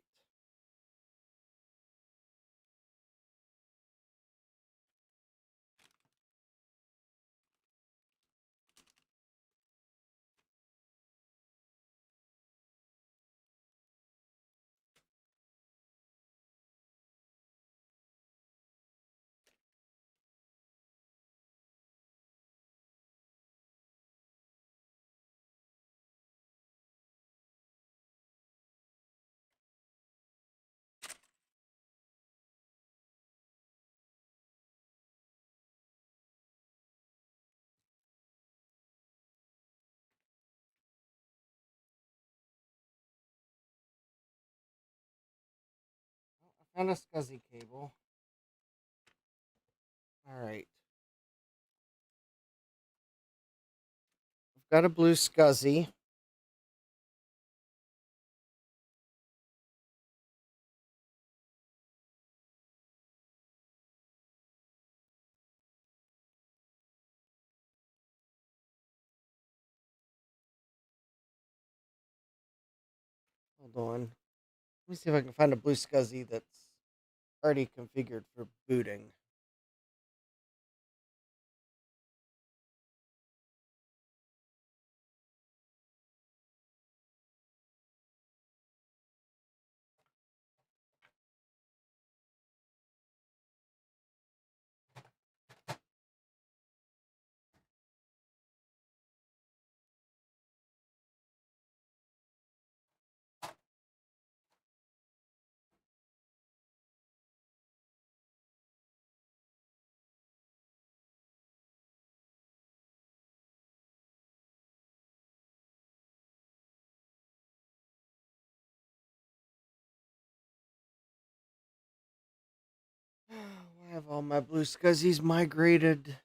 I found a SCSI cable. Alright. I've got a blue SCSI. Hold on. Let me see if I can find a blue SCSI that's already configured for booting. Have all my blue scuzzies migrated?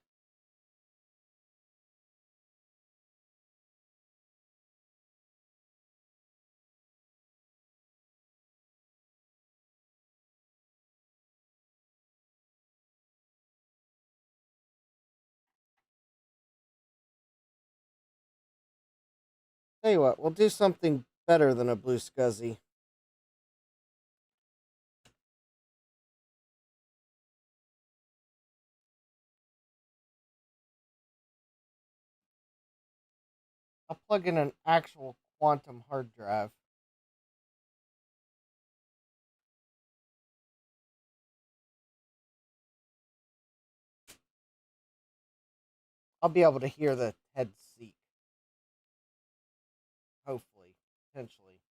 Tell you what, we'll do something better than a blue scuzzy. I'll plug in an actual quantum hard drive. I'll be able to hear the head seek. Hopefully. Potentially.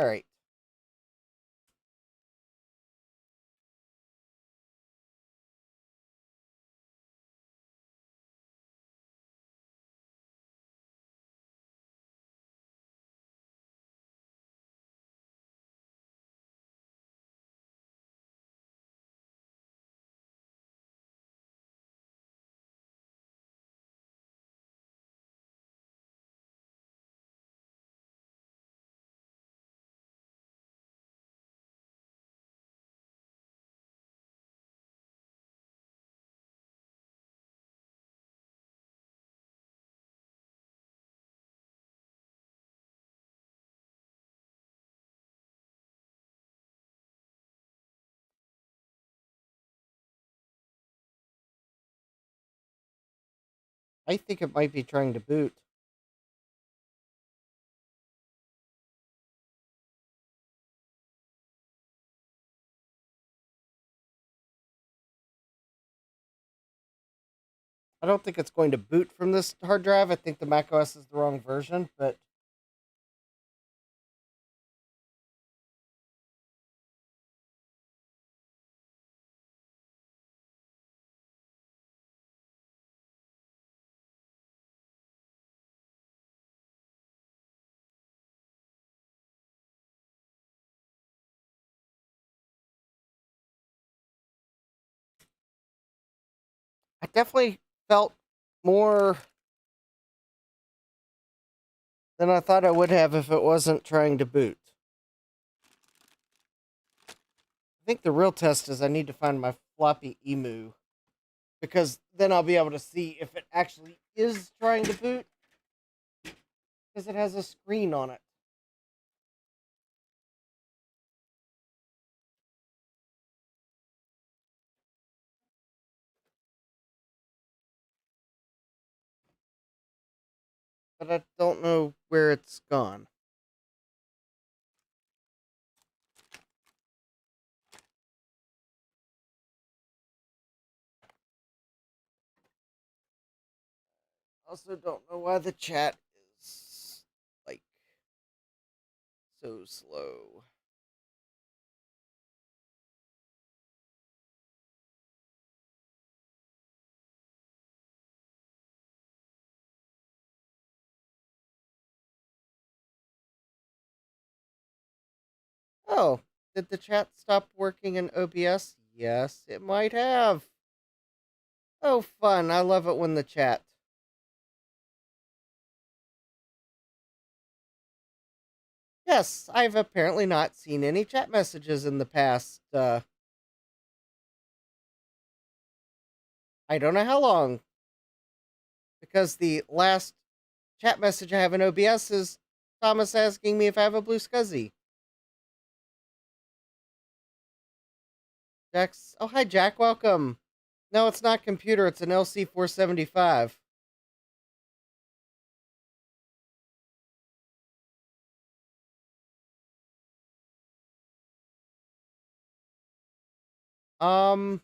Alright. I think it might be trying to boot. I don't think it's going to boot from this hard drive. I think the macOS is the wrong version, but I definitely felt more than I thought I would have if it wasn't trying to boot. I think the real test is I need to find my floppy emu, because then I'll be able to see if it actually is trying to boot, because it has a screen on it. But I don't know where it's gone. Also, don't know why the chat is like so slow. Oh, did the chat stop working in OBS? Yes, it might have. Oh, fun. I love it when the chat. Yes, I've apparently not seen any chat messages in the past, I don't know how long. Because the last chat message I have in OBS is Thomas asking me if I have a blue scuzzy. Jack's. Oh, hi, Jack. Welcome. No, it's not computer. It's an LC475. Um.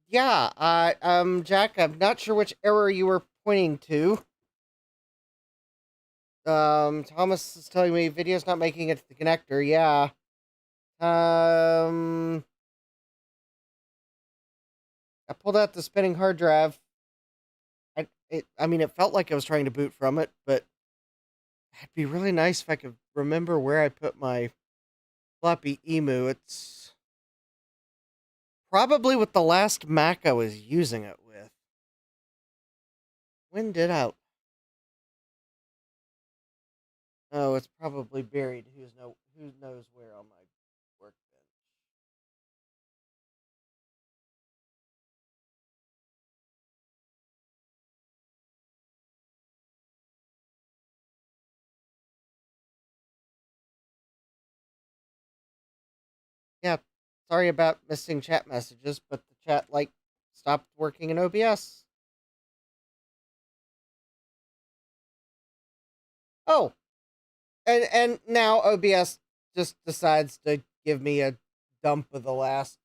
Yeah. Jack. I'm not sure which error you were pointing to. Thomas is telling me video's not making it to the connector. Yeah. I pulled out the spinning hard drive. I mean, it felt like I was trying to boot from it, but it'd be really nice if I could remember where I put my Floppy Emu. It's probably with the last Mac I was using it with. When did I? Oh, it's probably buried. Who knows where on my workbench. Yeah, sorry about missing chat messages, but the chat stopped working in OBS. Oh, and now OBS just decides to give me a dump of the last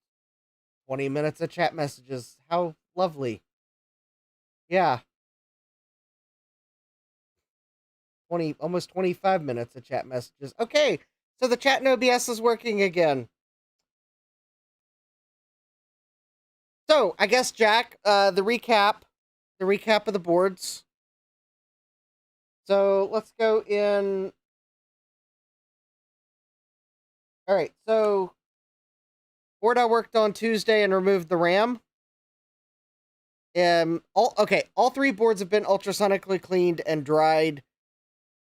20 minutes of chat messages. How lovely. Yeah, almost 25 minutes of chat messages. Okay, so the chat in OBS is working again. So, I guess Jack, the recap of the boards. So, let's go in. All right, so board I worked on Tuesday and removed the RAM. All three boards have been ultrasonically cleaned and dried.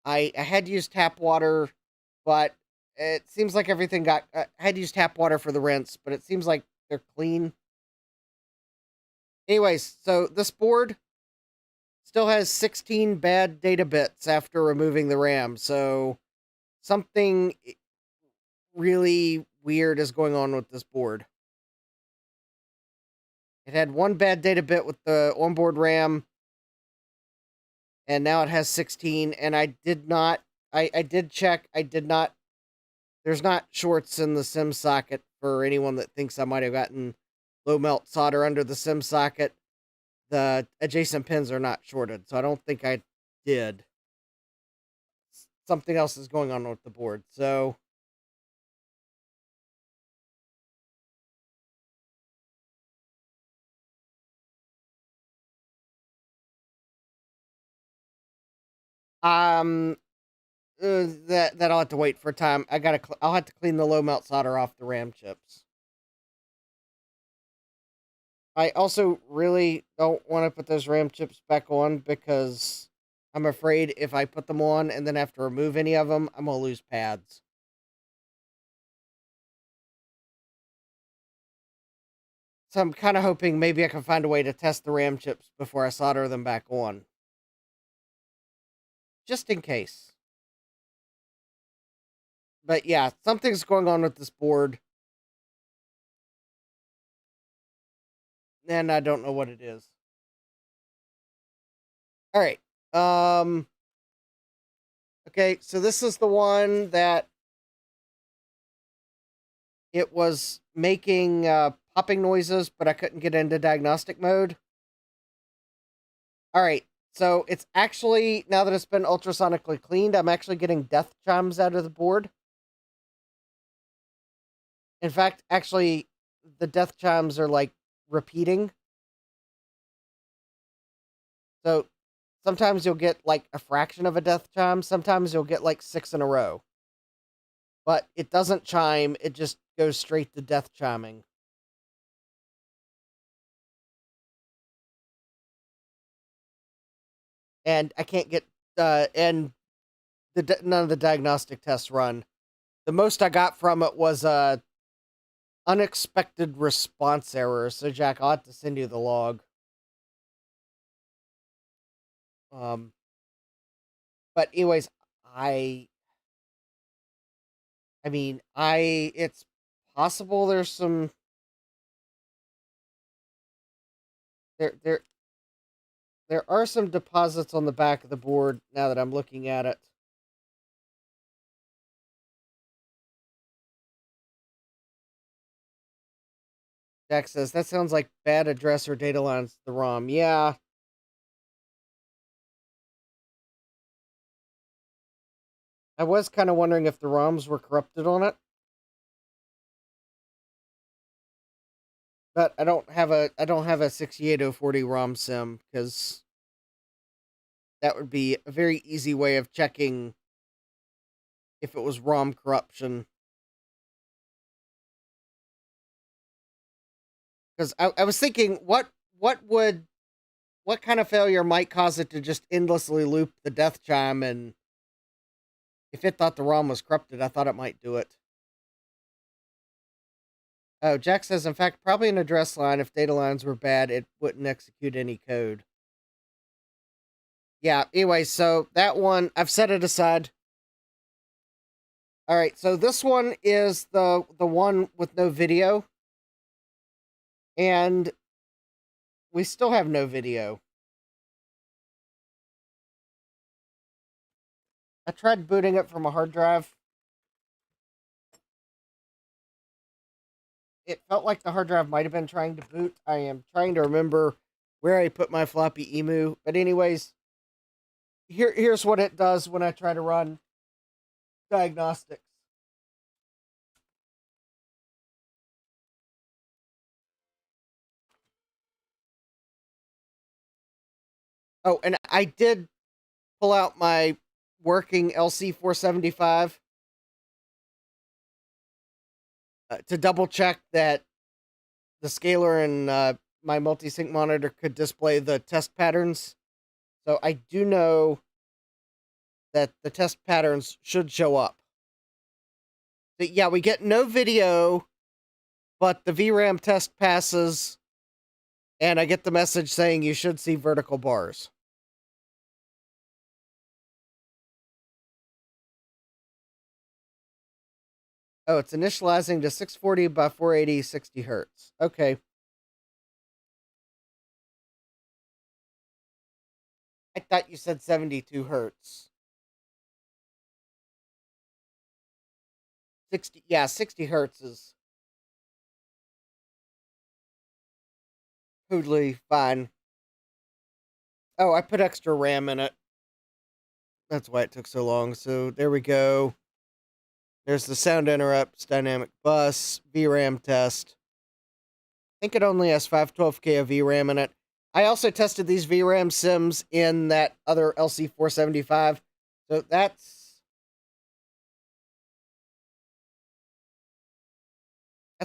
I had to use tap water, but it seems like everything got. I had to use tap water for the rinse, but it seems like they're clean. Anyways, so this board still has 16 bad data bits after removing the RAM, so something really weird is going on with this board. It had one bad data bit with the onboard RAM, and now it has 16, and I did check, there's not shorts in the SIM socket for anyone that thinks I might have gotten low melt solder under the SIM socket. The adjacent pins are not shorted, so I don't think I did. Something else is going on with the board, so that'll have to wait for time. I'll have to clean the low melt solder off the RAM chips. I also really don't want to put those RAM chips back on because I'm afraid if I put them on and then have to remove any of them, I'm gonna lose pads. So I'm kind of hoping maybe I can find a way to test the RAM chips before I solder them back on. Just in case. But yeah, something's going on with this board. And I don't know what it is. Alright. Okay, so this is the one that it was making popping noises, but I couldn't get into diagnostic mode. Alright, so it's actually, now that it's been ultrasonically cleaned, I'm actually getting death chimes out of the board. In fact, actually, the death chimes are repeating. So sometimes you'll get a fraction of a death chime, sometimes you'll get 6 in a row. But it doesn't chime, it just goes straight to death chiming. And I can't get and none of the diagnostic tests run. The most I got from it was a unexpected response error. So Jack, I'll have to send you the log. But anyways, it's possible there's some there are some deposits on the back of the board now that I'm looking at it. Jack says, that sounds like bad address or data lines to the ROM. Yeah. I was kind of wondering if the ROMs were corrupted on it. But I don't have a 68040 ROM sim because that would be a very easy way of checking if it was ROM corruption. Because I was thinking, what kind of failure might cause it to just endlessly loop the death chime, and if it thought the ROM was corrupted, I thought it might do it. Oh, Jack says, in fact, probably an address line. If data lines were bad, it wouldn't execute any code. Yeah, anyway, so that one, I've set it aside. All right, so this one is the one with no video, and we still have no video. I tried booting it from a hard drive. It felt like the hard drive might have been trying to boot. I am trying to remember where I put my floppy emu. But anyways, here's what it does when I try to run diagnostics. Oh, and I did pull out my working LC475 to double check that the scaler and my multi-sync monitor could display the test patterns. So I do know that the test patterns should show up. But yeah, we get no video, but the VRAM test passes, and I get the message saying you should see vertical bars. Oh, it's initializing to 640 by 480, 60 hertz. Okay. I thought you said 72 hertz. 60, yeah, 60 hertz is totally fine. Oh, I put extra RAM in it. That's why it took so long. So there we go. There's the sound interrupts, dynamic bus, VRAM test. I think it only has 512K of VRAM in it. I also tested these VRAM sims in that other LC475. So that's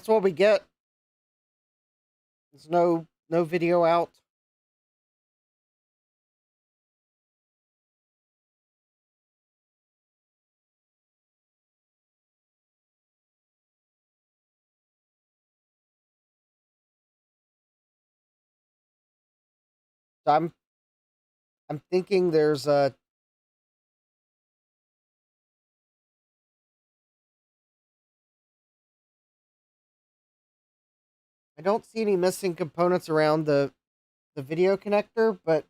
what we get. There's no video out. So I'm thinking there's a I don't see any missing components around the video connector, but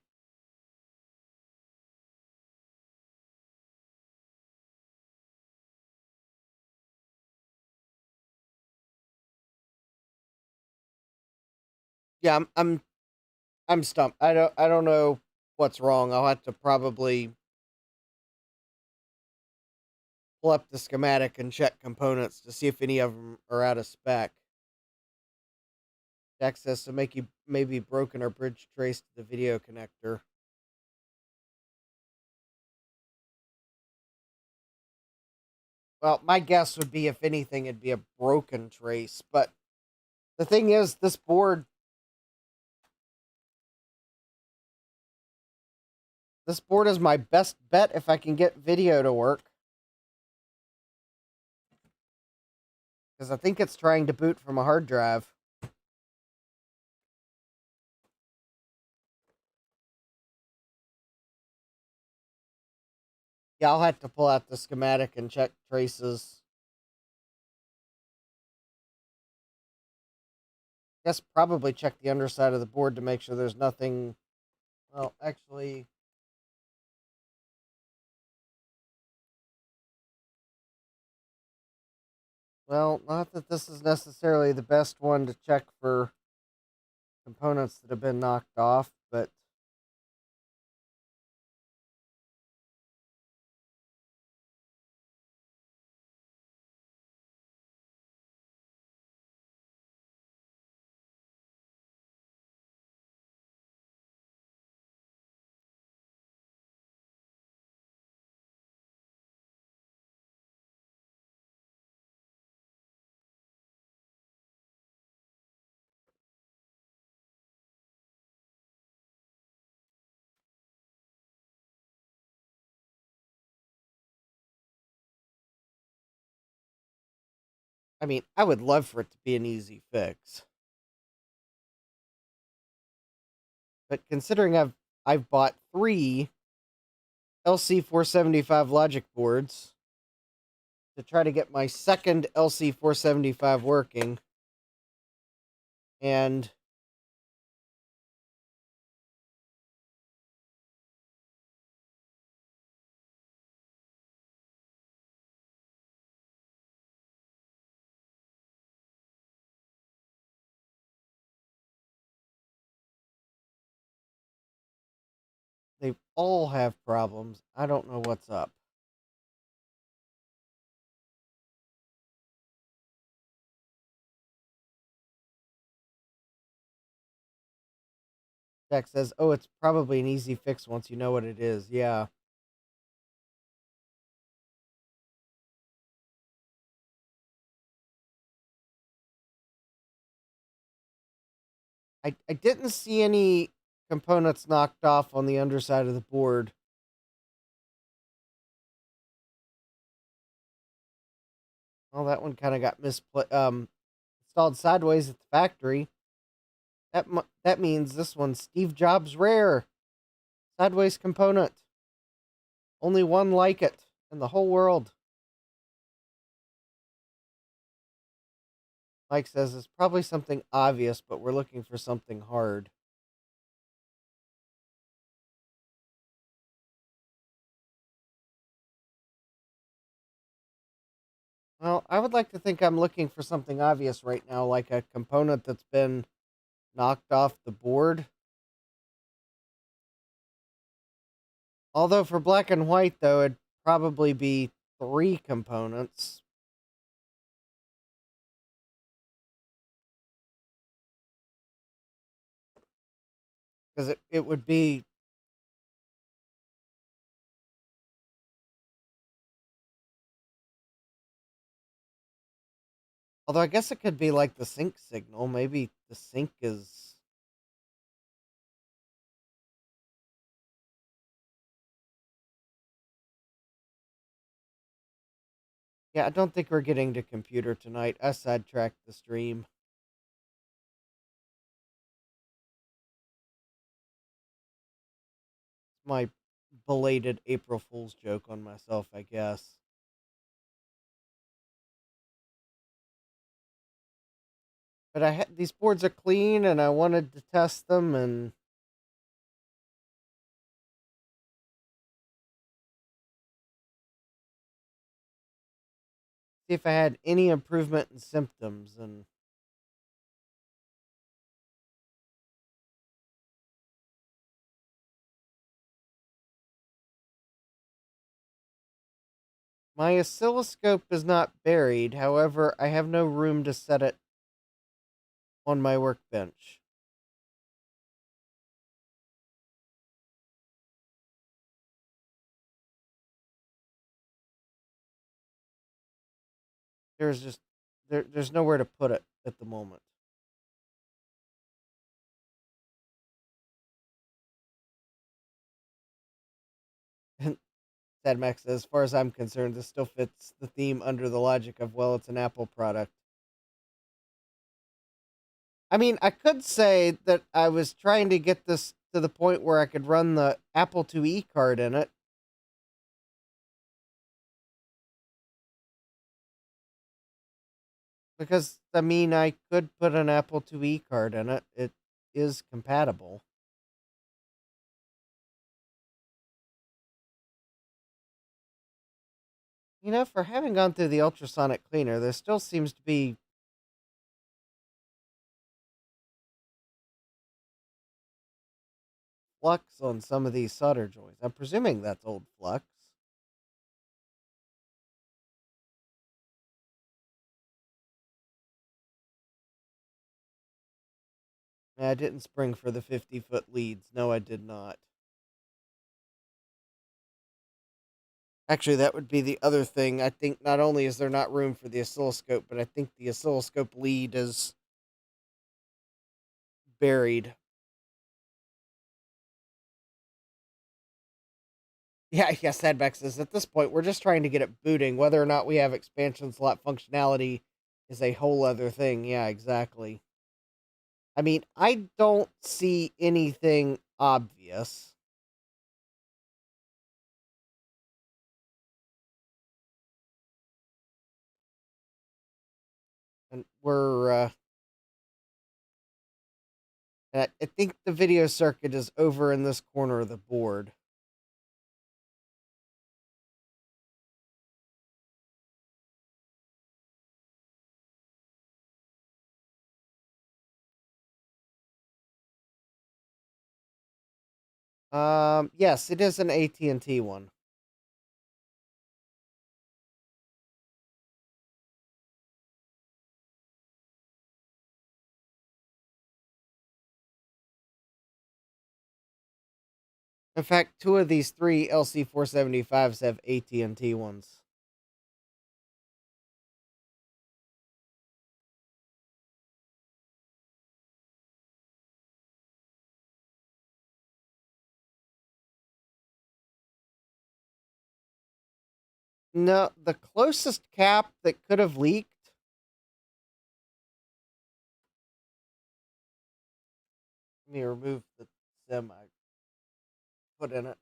yeah, I'm stumped. I don't know what's wrong. I'll have to probably pull up the schematic and check components to see if any of them are out of spec. Access to make you maybe broken or bridge trace to the video connector. Well, my guess would be if anything, it'd be a broken trace. But the thing is, this board is my best bet if I can get video to work. Because I think it's trying to boot from a hard drive. Yeah, I'll have to pull out the schematic and check traces. Guess probably check the underside of the board to make sure there's nothing. Well, actually, well, not that this is necessarily the best one to check for components that have been knocked off, but I mean, I would love for it to be an easy fix. But considering I've bought 3 LC475 logic boards to try to get my second LC475 working, and they all have problems. I don't know what's up. Jack says, "Oh, it's probably an easy fix once you know what it is." Yeah. I didn't see any components knocked off on the underside of the board. Well, that one kind of got installed sideways at the factory. That means this one's Steve Jobs rare. Sideways component. Only one like it in the whole world. Mike says it's probably something obvious, but we're looking for something hard. Well, I would like to think I'm looking for something obvious right now, like a component that's been knocked off the board. Although for black and white, though, it'd probably be 3 components. Because it would be. Although I guess it could be like the sync signal. Maybe the sync is. Yeah, I don't think we're getting to computer tonight. I sidetracked the stream. My belated April Fool's joke on myself, I guess. But these boards are clean, and I wanted to test them, and see if I had any improvement in symptoms. And my oscilloscope is not buried. However, I have no room to set it on my workbench. There's just there's nowhere to put it at the moment. And Sad Max says, as far as I'm concerned, this still fits the theme under the logic of, well, it's an Apple product. I mean, I could say that I was trying to get this to the point where I could run the Apple IIe card in it. Because, I mean, I could put an Apple IIe card in it. It is compatible. You know, for having gone through the ultrasonic cleaner, there still seems to be flux on some of these solder joints. I'm presuming that's old flux. I didn't spring for the 50-foot leads. No, I did not. Actually, that would be the other thing. I think not only is there not room for the oscilloscope, but I think the oscilloscope lead is buried. Yeah, Sadback says, at this point, we're just trying to get it booting. Whether or not we have expansion slot functionality is a whole other thing. Yeah, exactly. I mean, I don't see anything obvious. And I think the video circuit is over in this corner of the board. Yes, it is an AT&T one. In fact, two of these three LC475s have AT&T ones. No, the closest cap that could have leaked. Let me remove the sim I put in it.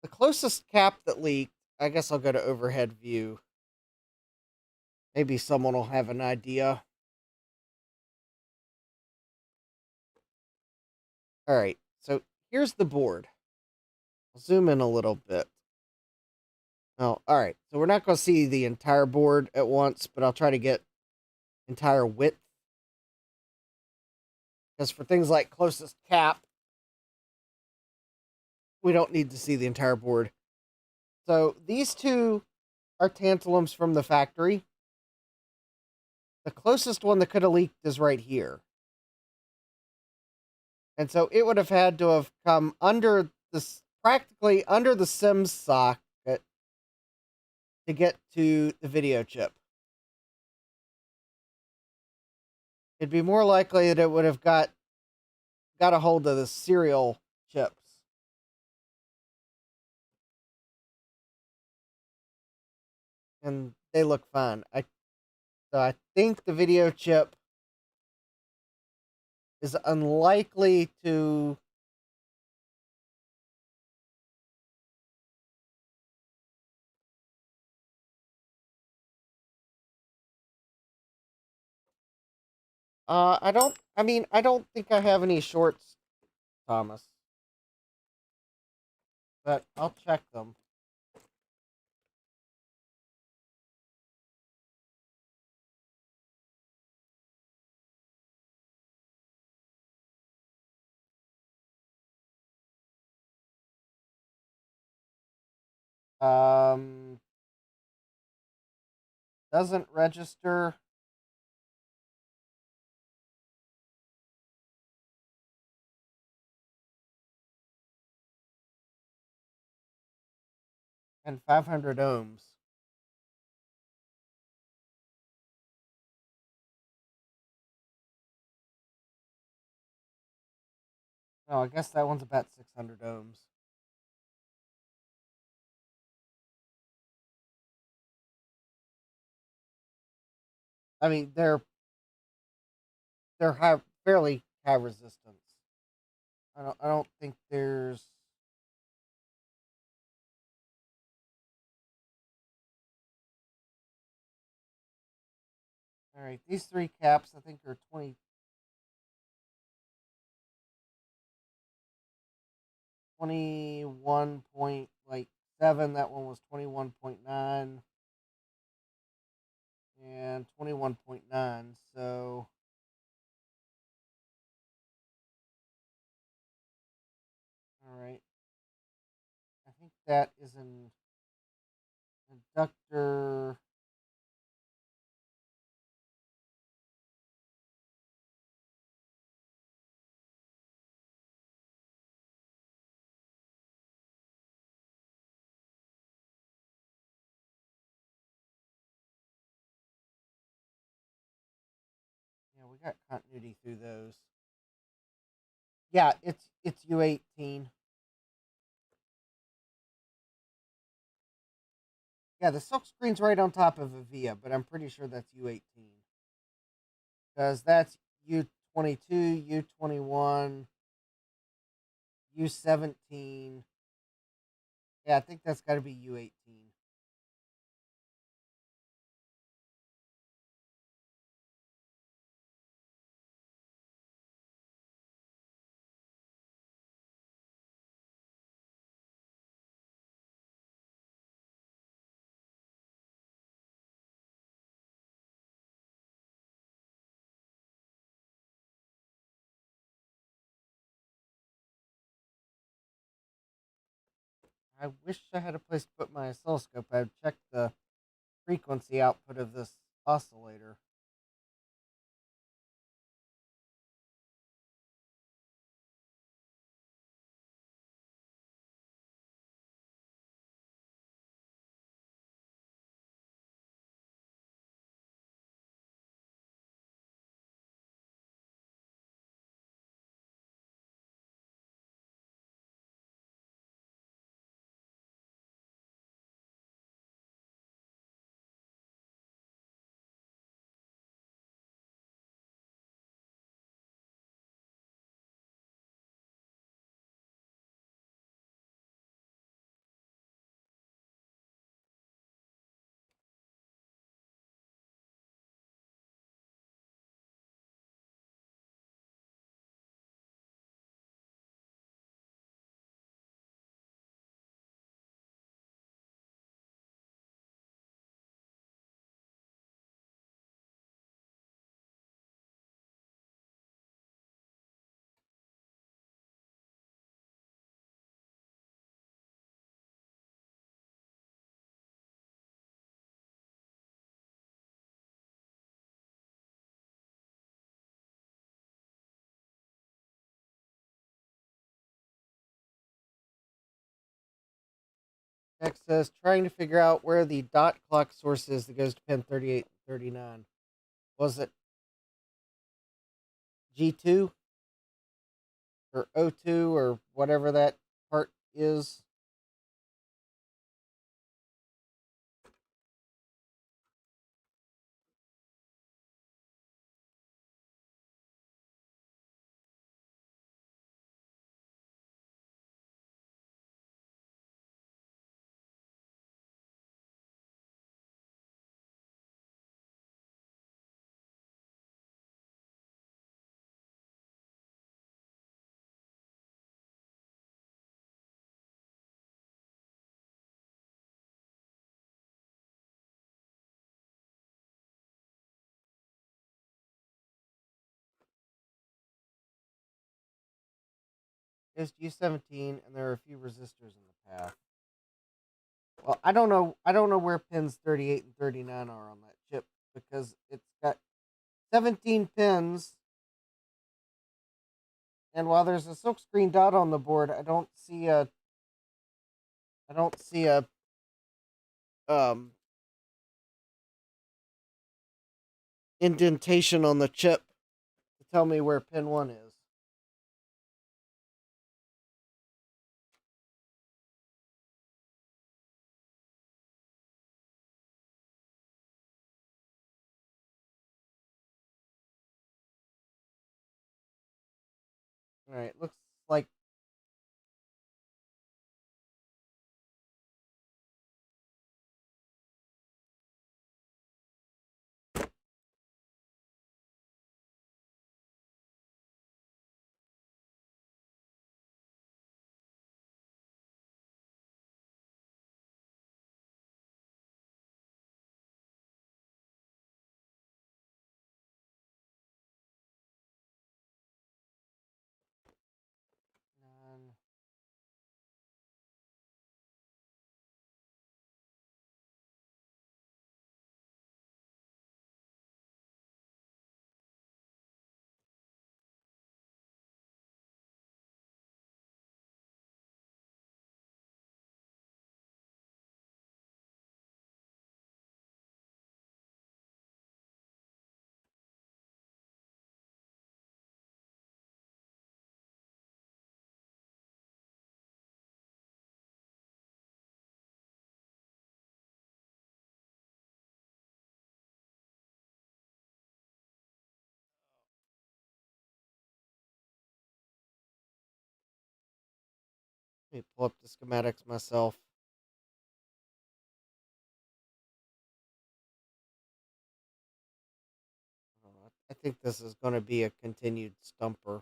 The closest cap that leaked, I guess I'll go to overhead view. Maybe someone will have an idea. All right, so here's the board. I'll zoom in a little bit. Oh, all right. So we're not going to see the entire board at once, but I'll try to get entire width. Because for things like closest cap, we don't need to see the entire board. So these two are tantalums from the factory. The closest one that could have leaked is right here. And so it would have had to have come under this, practically under the SIM socket to get to the video chip. It'd be more likely that it would have got a hold of the serial chips. And they look fine. So I think the video chip is unlikely to I don't think I have any shorts, Thomas. But I'll check them. Um doesn't register. And 500 ohms. No, I guess that one's about 600 ohms. I mean, they're fairly high resistance. I don't think there's. All right, these three caps I think are 21 point like 7. That one was 21.9 and 21.9. So all right, I think that is an inductor. Yeah, we got continuity through those. Yeah, it's U18. Yeah, the silk screen's right on top of Avia, but I'm pretty sure that's U18. because that's U22, U21, U17. Yeah, I think that's got to be U18. I wish I had a place to put my oscilloscope. I've checked the frequency output of this oscillator. Next says trying to figure out where the dot clock source is that goes to pin 38 and 39. Was it G2 or O2 or whatever that part is? It's U17 and there are a few resistors in the path. Well, I don't know. I don't know where pins 38 and 39 are on that chip because it's got 17 pins. And while there's a silkscreen dot on the board, I don't see a um indentation on the chip to tell me where pin 1 is. All right, looks like Let me pull up the schematics myself. I think this is going to be a continued stumper.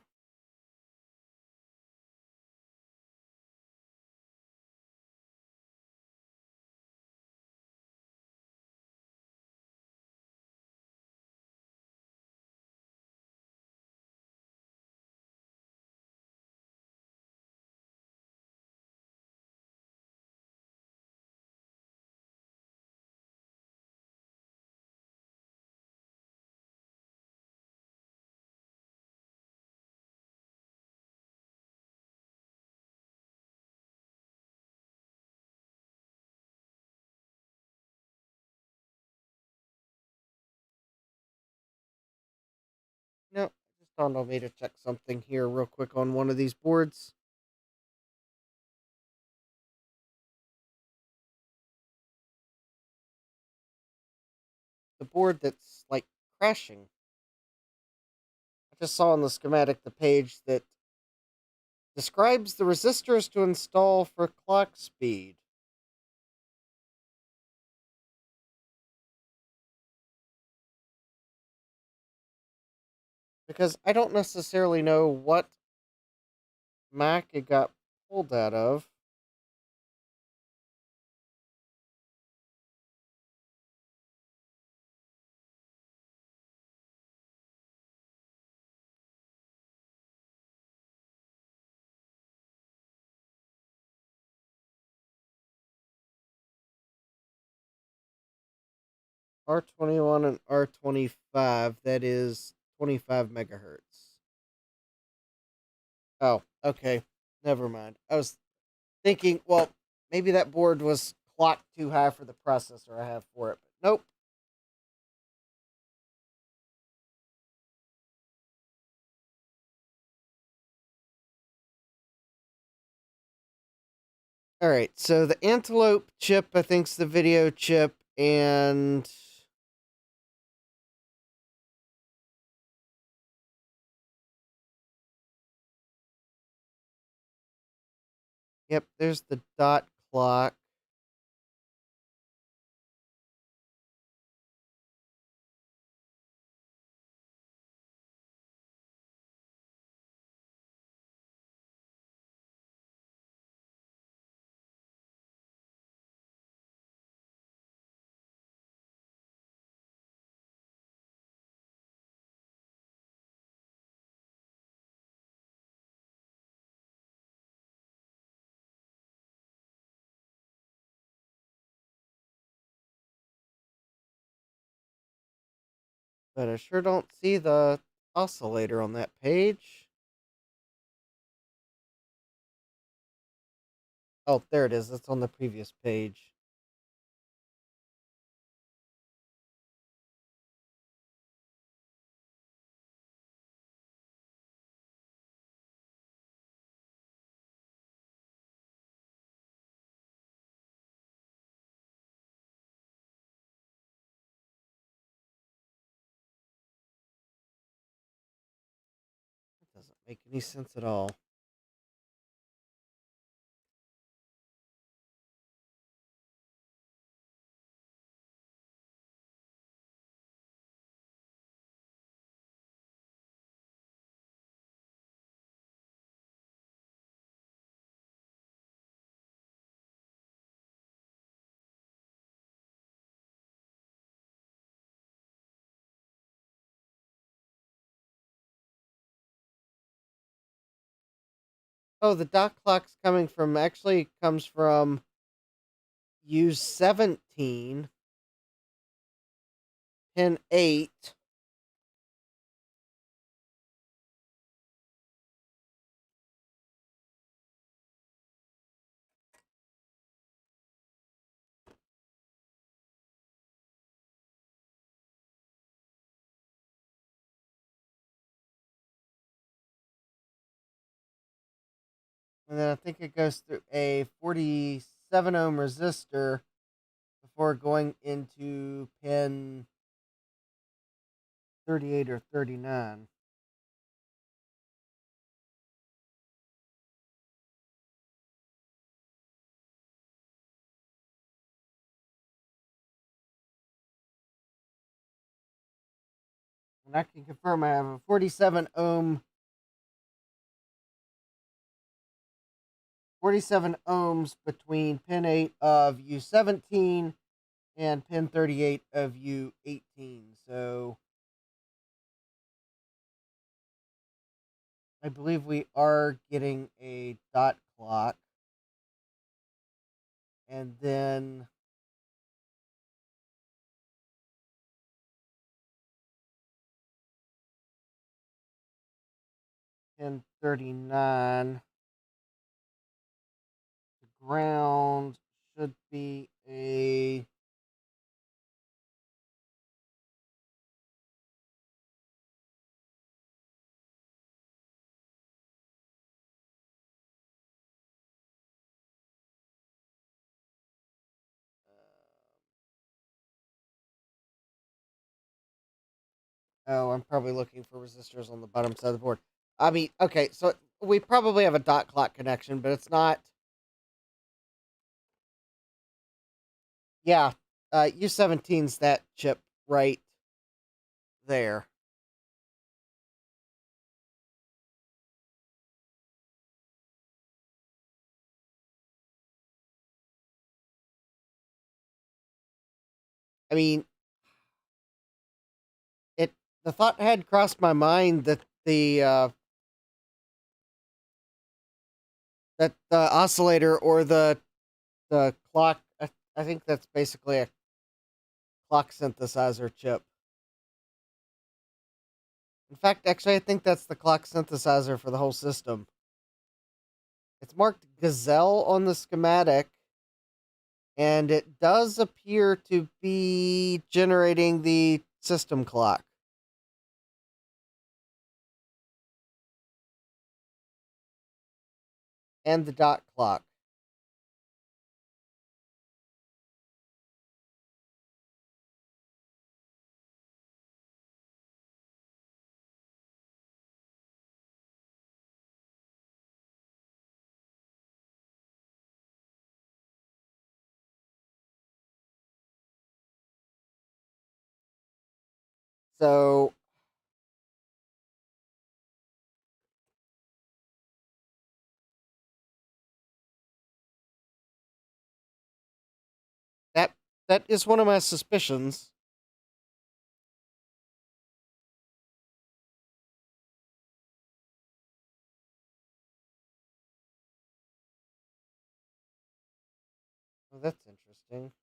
No, just dawned on me to check something here real quick on one of these boards. The board that's like crashing. I just saw on the schematic the page that describes the resistors to install for clock speed. Because I don't necessarily know what Mac it got pulled out of. R21 and R25, that is 25 megahertz. Oh, okay. Never mind. I was thinking, well, maybe that board was clocked too high for the processor I have for it. But nope. All right, so the Antelope chip, I think's the video chip, and yep, there's the dot clock. But I sure don't see the oscillator on that page. Oh, there it is. It's on the previous page. That doesn't make any sense at all. Oh, the dot clock's coming from, actually comes from U17, pin 8. And then I think it goes through a 47 ohm resistor before going into pin 38 or 39. And I can confirm I have a 47 ohms between pin 8 of U17 and pin 38 of U18. So I believe we are getting a dot clock. And then pin 39, the ground should be a oh, I'm probably looking for resistors on the bottom side of the board. I mean, okay, so we probably have a dot clock connection, but it's not. Yeah, U17's that chip right there. I mean, it. The thought had crossed my mind that the oscillator or the clock. I think that's basically a clock synthesizer chip. In fact, actually, I think that's the clock synthesizer for the whole system. It's marked Gazelle on the schematic, and it does appear to be generating the system clock. And the dot clock. So that that is one of my suspicions. Oh, that's interesting.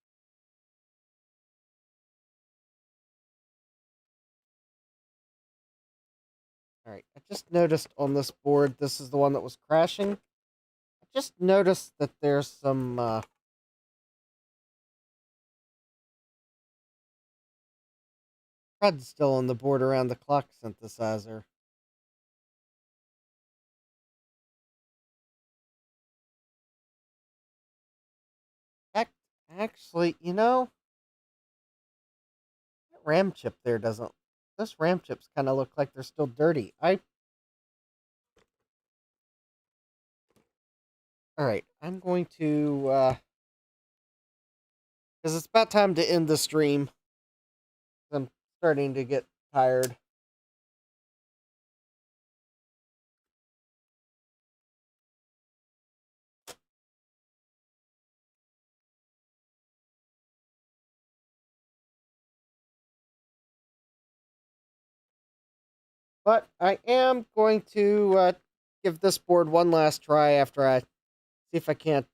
All right, I just noticed on this board, this is the one that was crashing. I just noticed that there's some crud still on the board around the clock synthesizer. Actually, that RAM chip there doesn't. Those RAM chips kind of look like they're still dirty. All right, I'm going to because it's about time to end the stream. I'm starting to get tired. But I am going to give this board one last try after I see if I can't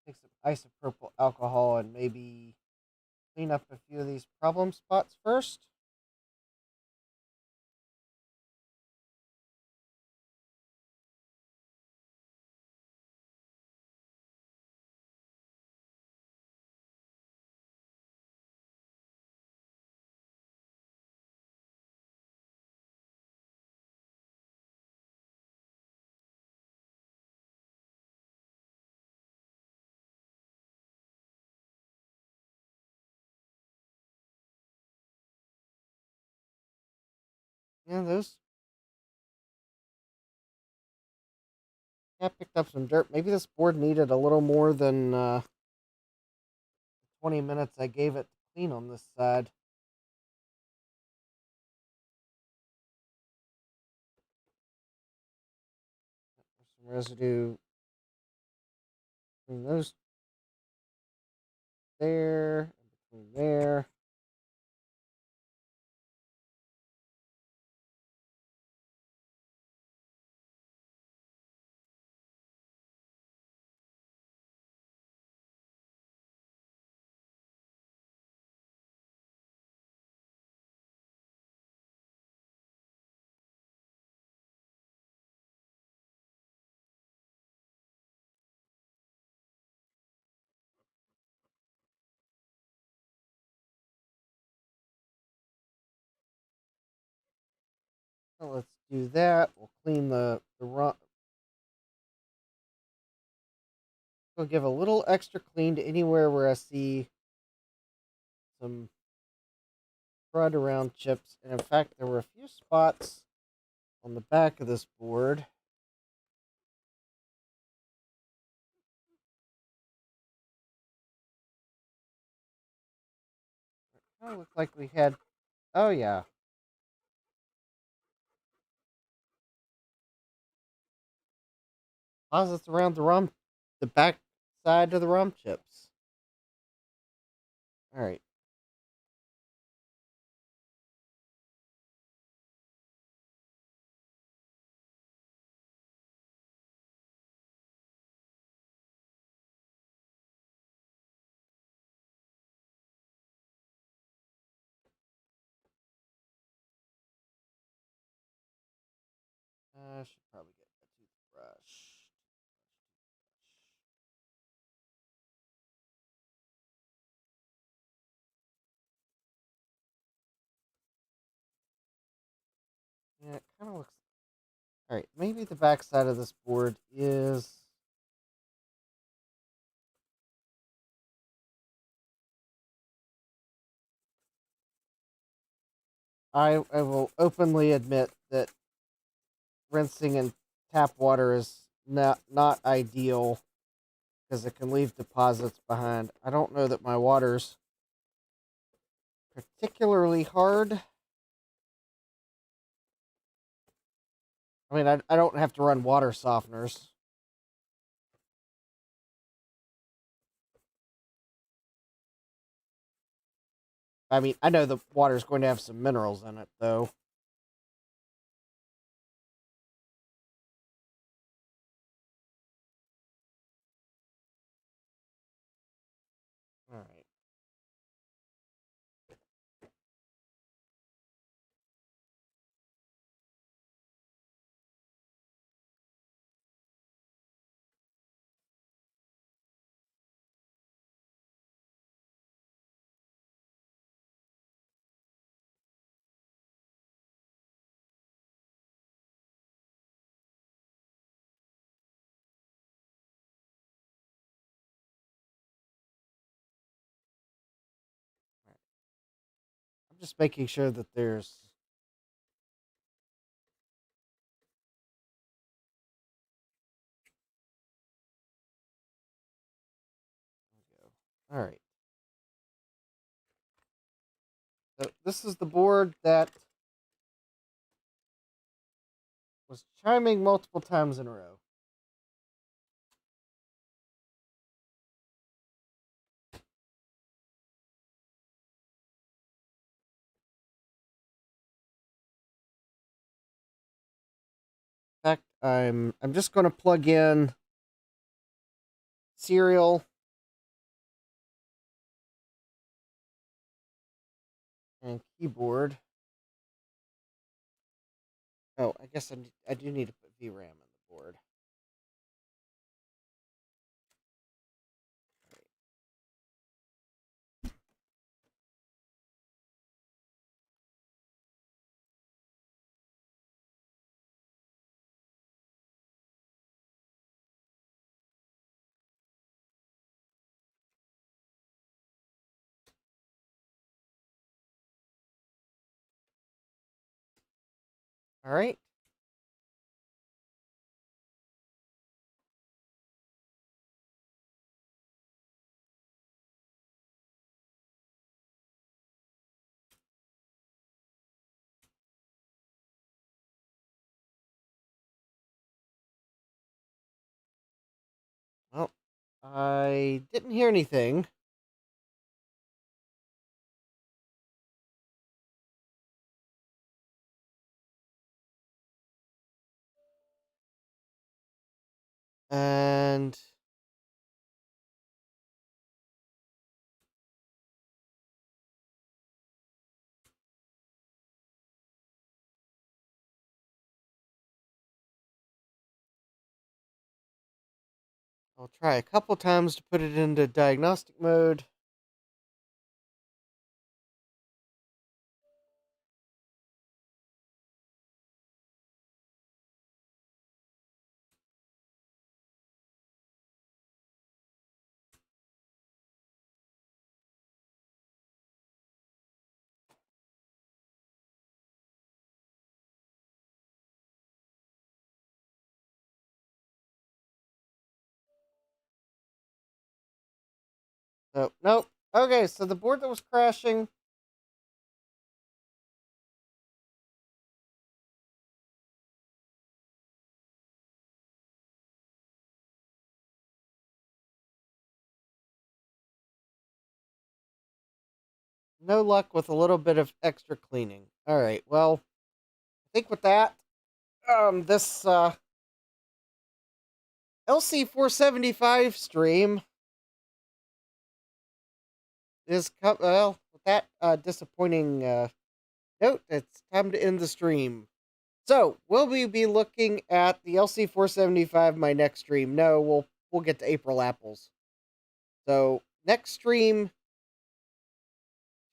take some isopropyl alcohol and maybe clean up a few of these problem spots first. Yeah, those. Yeah, I picked up some dirt. Maybe this board needed a little more than 20 minutes I gave it to clean on this side. There's some residue between those there, and between there. So let's do that. We'll clean the run. We'll give a little extra clean to anywhere where I see some crud around chips. And in fact, there were a few spots on the back of this board. Kind of looked like we had. Oh yeah, deposits around the back side of the rum chips. All right. I should probably get a toothbrush. Yeah, it kind of looks. All right, maybe the back side of this board is. I will openly admit that rinsing in tap water is not ideal because it can leave deposits behind. I don't know that my water's particularly hard. I mean, I don't have to run water softeners. I mean, I know the water's going to have some minerals in it, though. All right. I'm just making sure that there's. All right. So this is the board that was chiming multiple times in a row. In fact, I'm just going to plug in serial and keyboard. Oh, I guess I do need to put VRAM in the board. All right. Well, I didn't hear anything. And I'll try a couple times to put it into diagnostic mode. So, nope. Okay, so the board that was crashing. No luck with a little bit of extra cleaning. All right, well, I think with that, this LC475 stream is well, with that disappointing note, it's time to end the stream. So, will we be looking at the LC475 my next stream? No, we'll get to April Apples. So, next stream,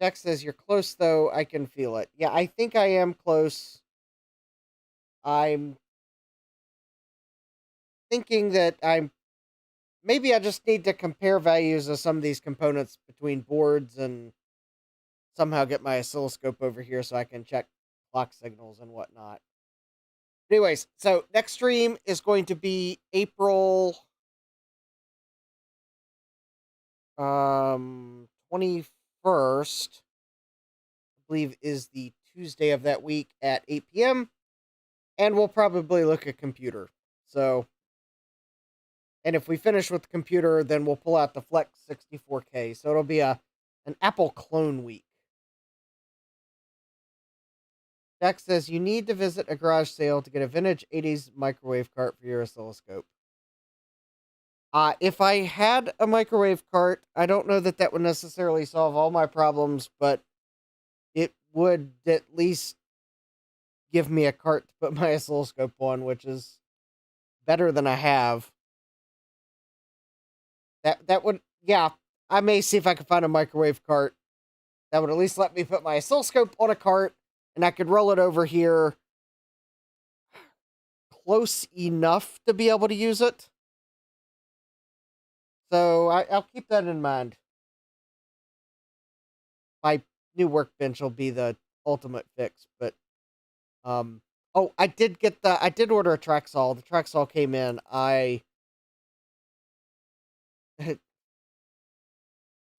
Jack says you're close though, I can feel it. Yeah, I think I am close. I'm thinking that maybe I just need to compare values of some of these components between boards and somehow get my oscilloscope over here so I can check clock signals and whatnot. Anyways, so next stream is going to be April 21st. I believe is the Tuesday of that week at 8 p.m. And we'll probably look at computer. So, and if we finish with the computer, then we'll pull out the Flex 64K. So it'll be an Apple clone week. Jack says you need to visit a garage sale to get a vintage 80s microwave cart for your oscilloscope. If I had a microwave cart, I don't know that that would necessarily solve all my problems, but it would at least give me a cart to put my oscilloscope on, which is better than I have. That would, yeah, I may see if I can find a microwave cart that would at least let me put my oscilloscope on a cart, and I could roll it over here close enough to be able to use it. So I'll keep that in mind. My new workbench will be the ultimate fix, but oh, I did order a track saw. The track saw came in.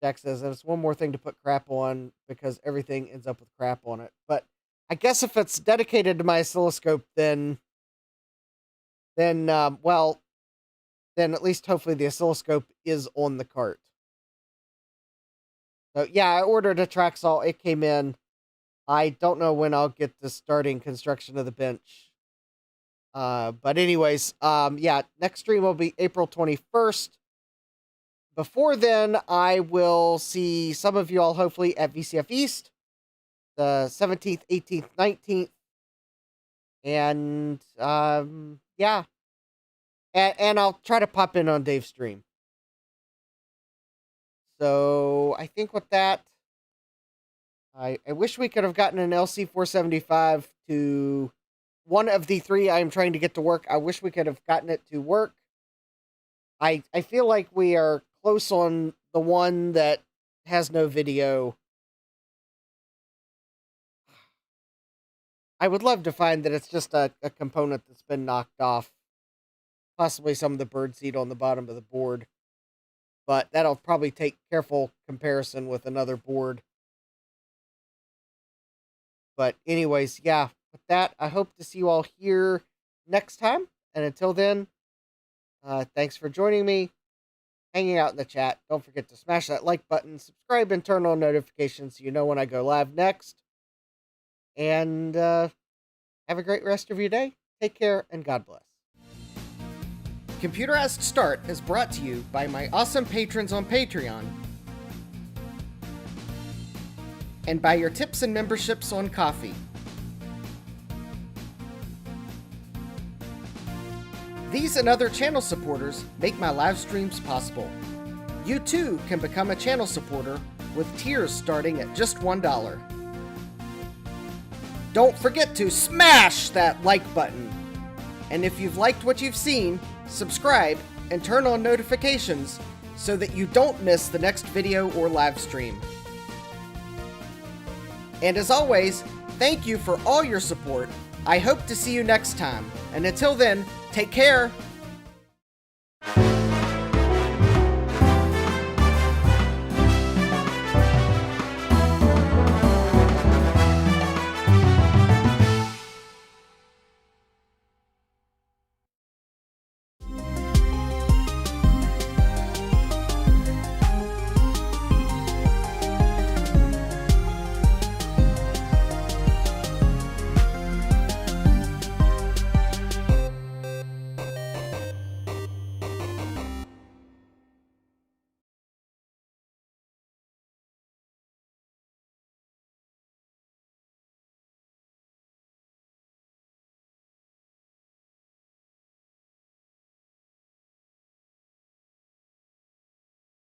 Jack says there's one more thing to put crap on because everything ends up with crap on it. But I guess if it's dedicated to my oscilloscope, then well, then at least hopefully the oscilloscope is on the cart. So yeah, I ordered a track saw. It came in. I don't know when I'll get to starting construction of the bench. But anyways, yeah, next stream will be April 21st. Before then, I will see some of you all hopefully at VCF East, the 17th, 18th, 19th. And, yeah. And I'll try to pop in on Dave's stream. So, I think with that, I wish we could have gotten an LC475 to one of the three I'm trying to get to work. I wish we could have gotten it to work. I feel like we are close on the one that has no video. I would love to find that it's just a component that's been knocked off. Possibly some of the birdseed on the bottom of the board. But that'll probably take careful comparison with another board. But anyways, yeah, with that, I hope to see you all here next time. And until then, thanks for joining me, hanging out in the chat. Don't forget to smash that like button, subscribe, and turn on notifications so you know when I go live next. And have a great rest of your day. Take care, and God bless. Computerized Start is brought to you by my awesome patrons on Patreon and by your tips and memberships on Ko-fi. These and other channel supporters make my live streams possible. You too can become a channel supporter with tiers starting at just $1. Don't forget to smash that like button. And if you've liked what you've seen, subscribe and turn on notifications so that you don't miss the next video or live stream. And as always, thank you for all your support. I hope to see you next time. And until then, take care.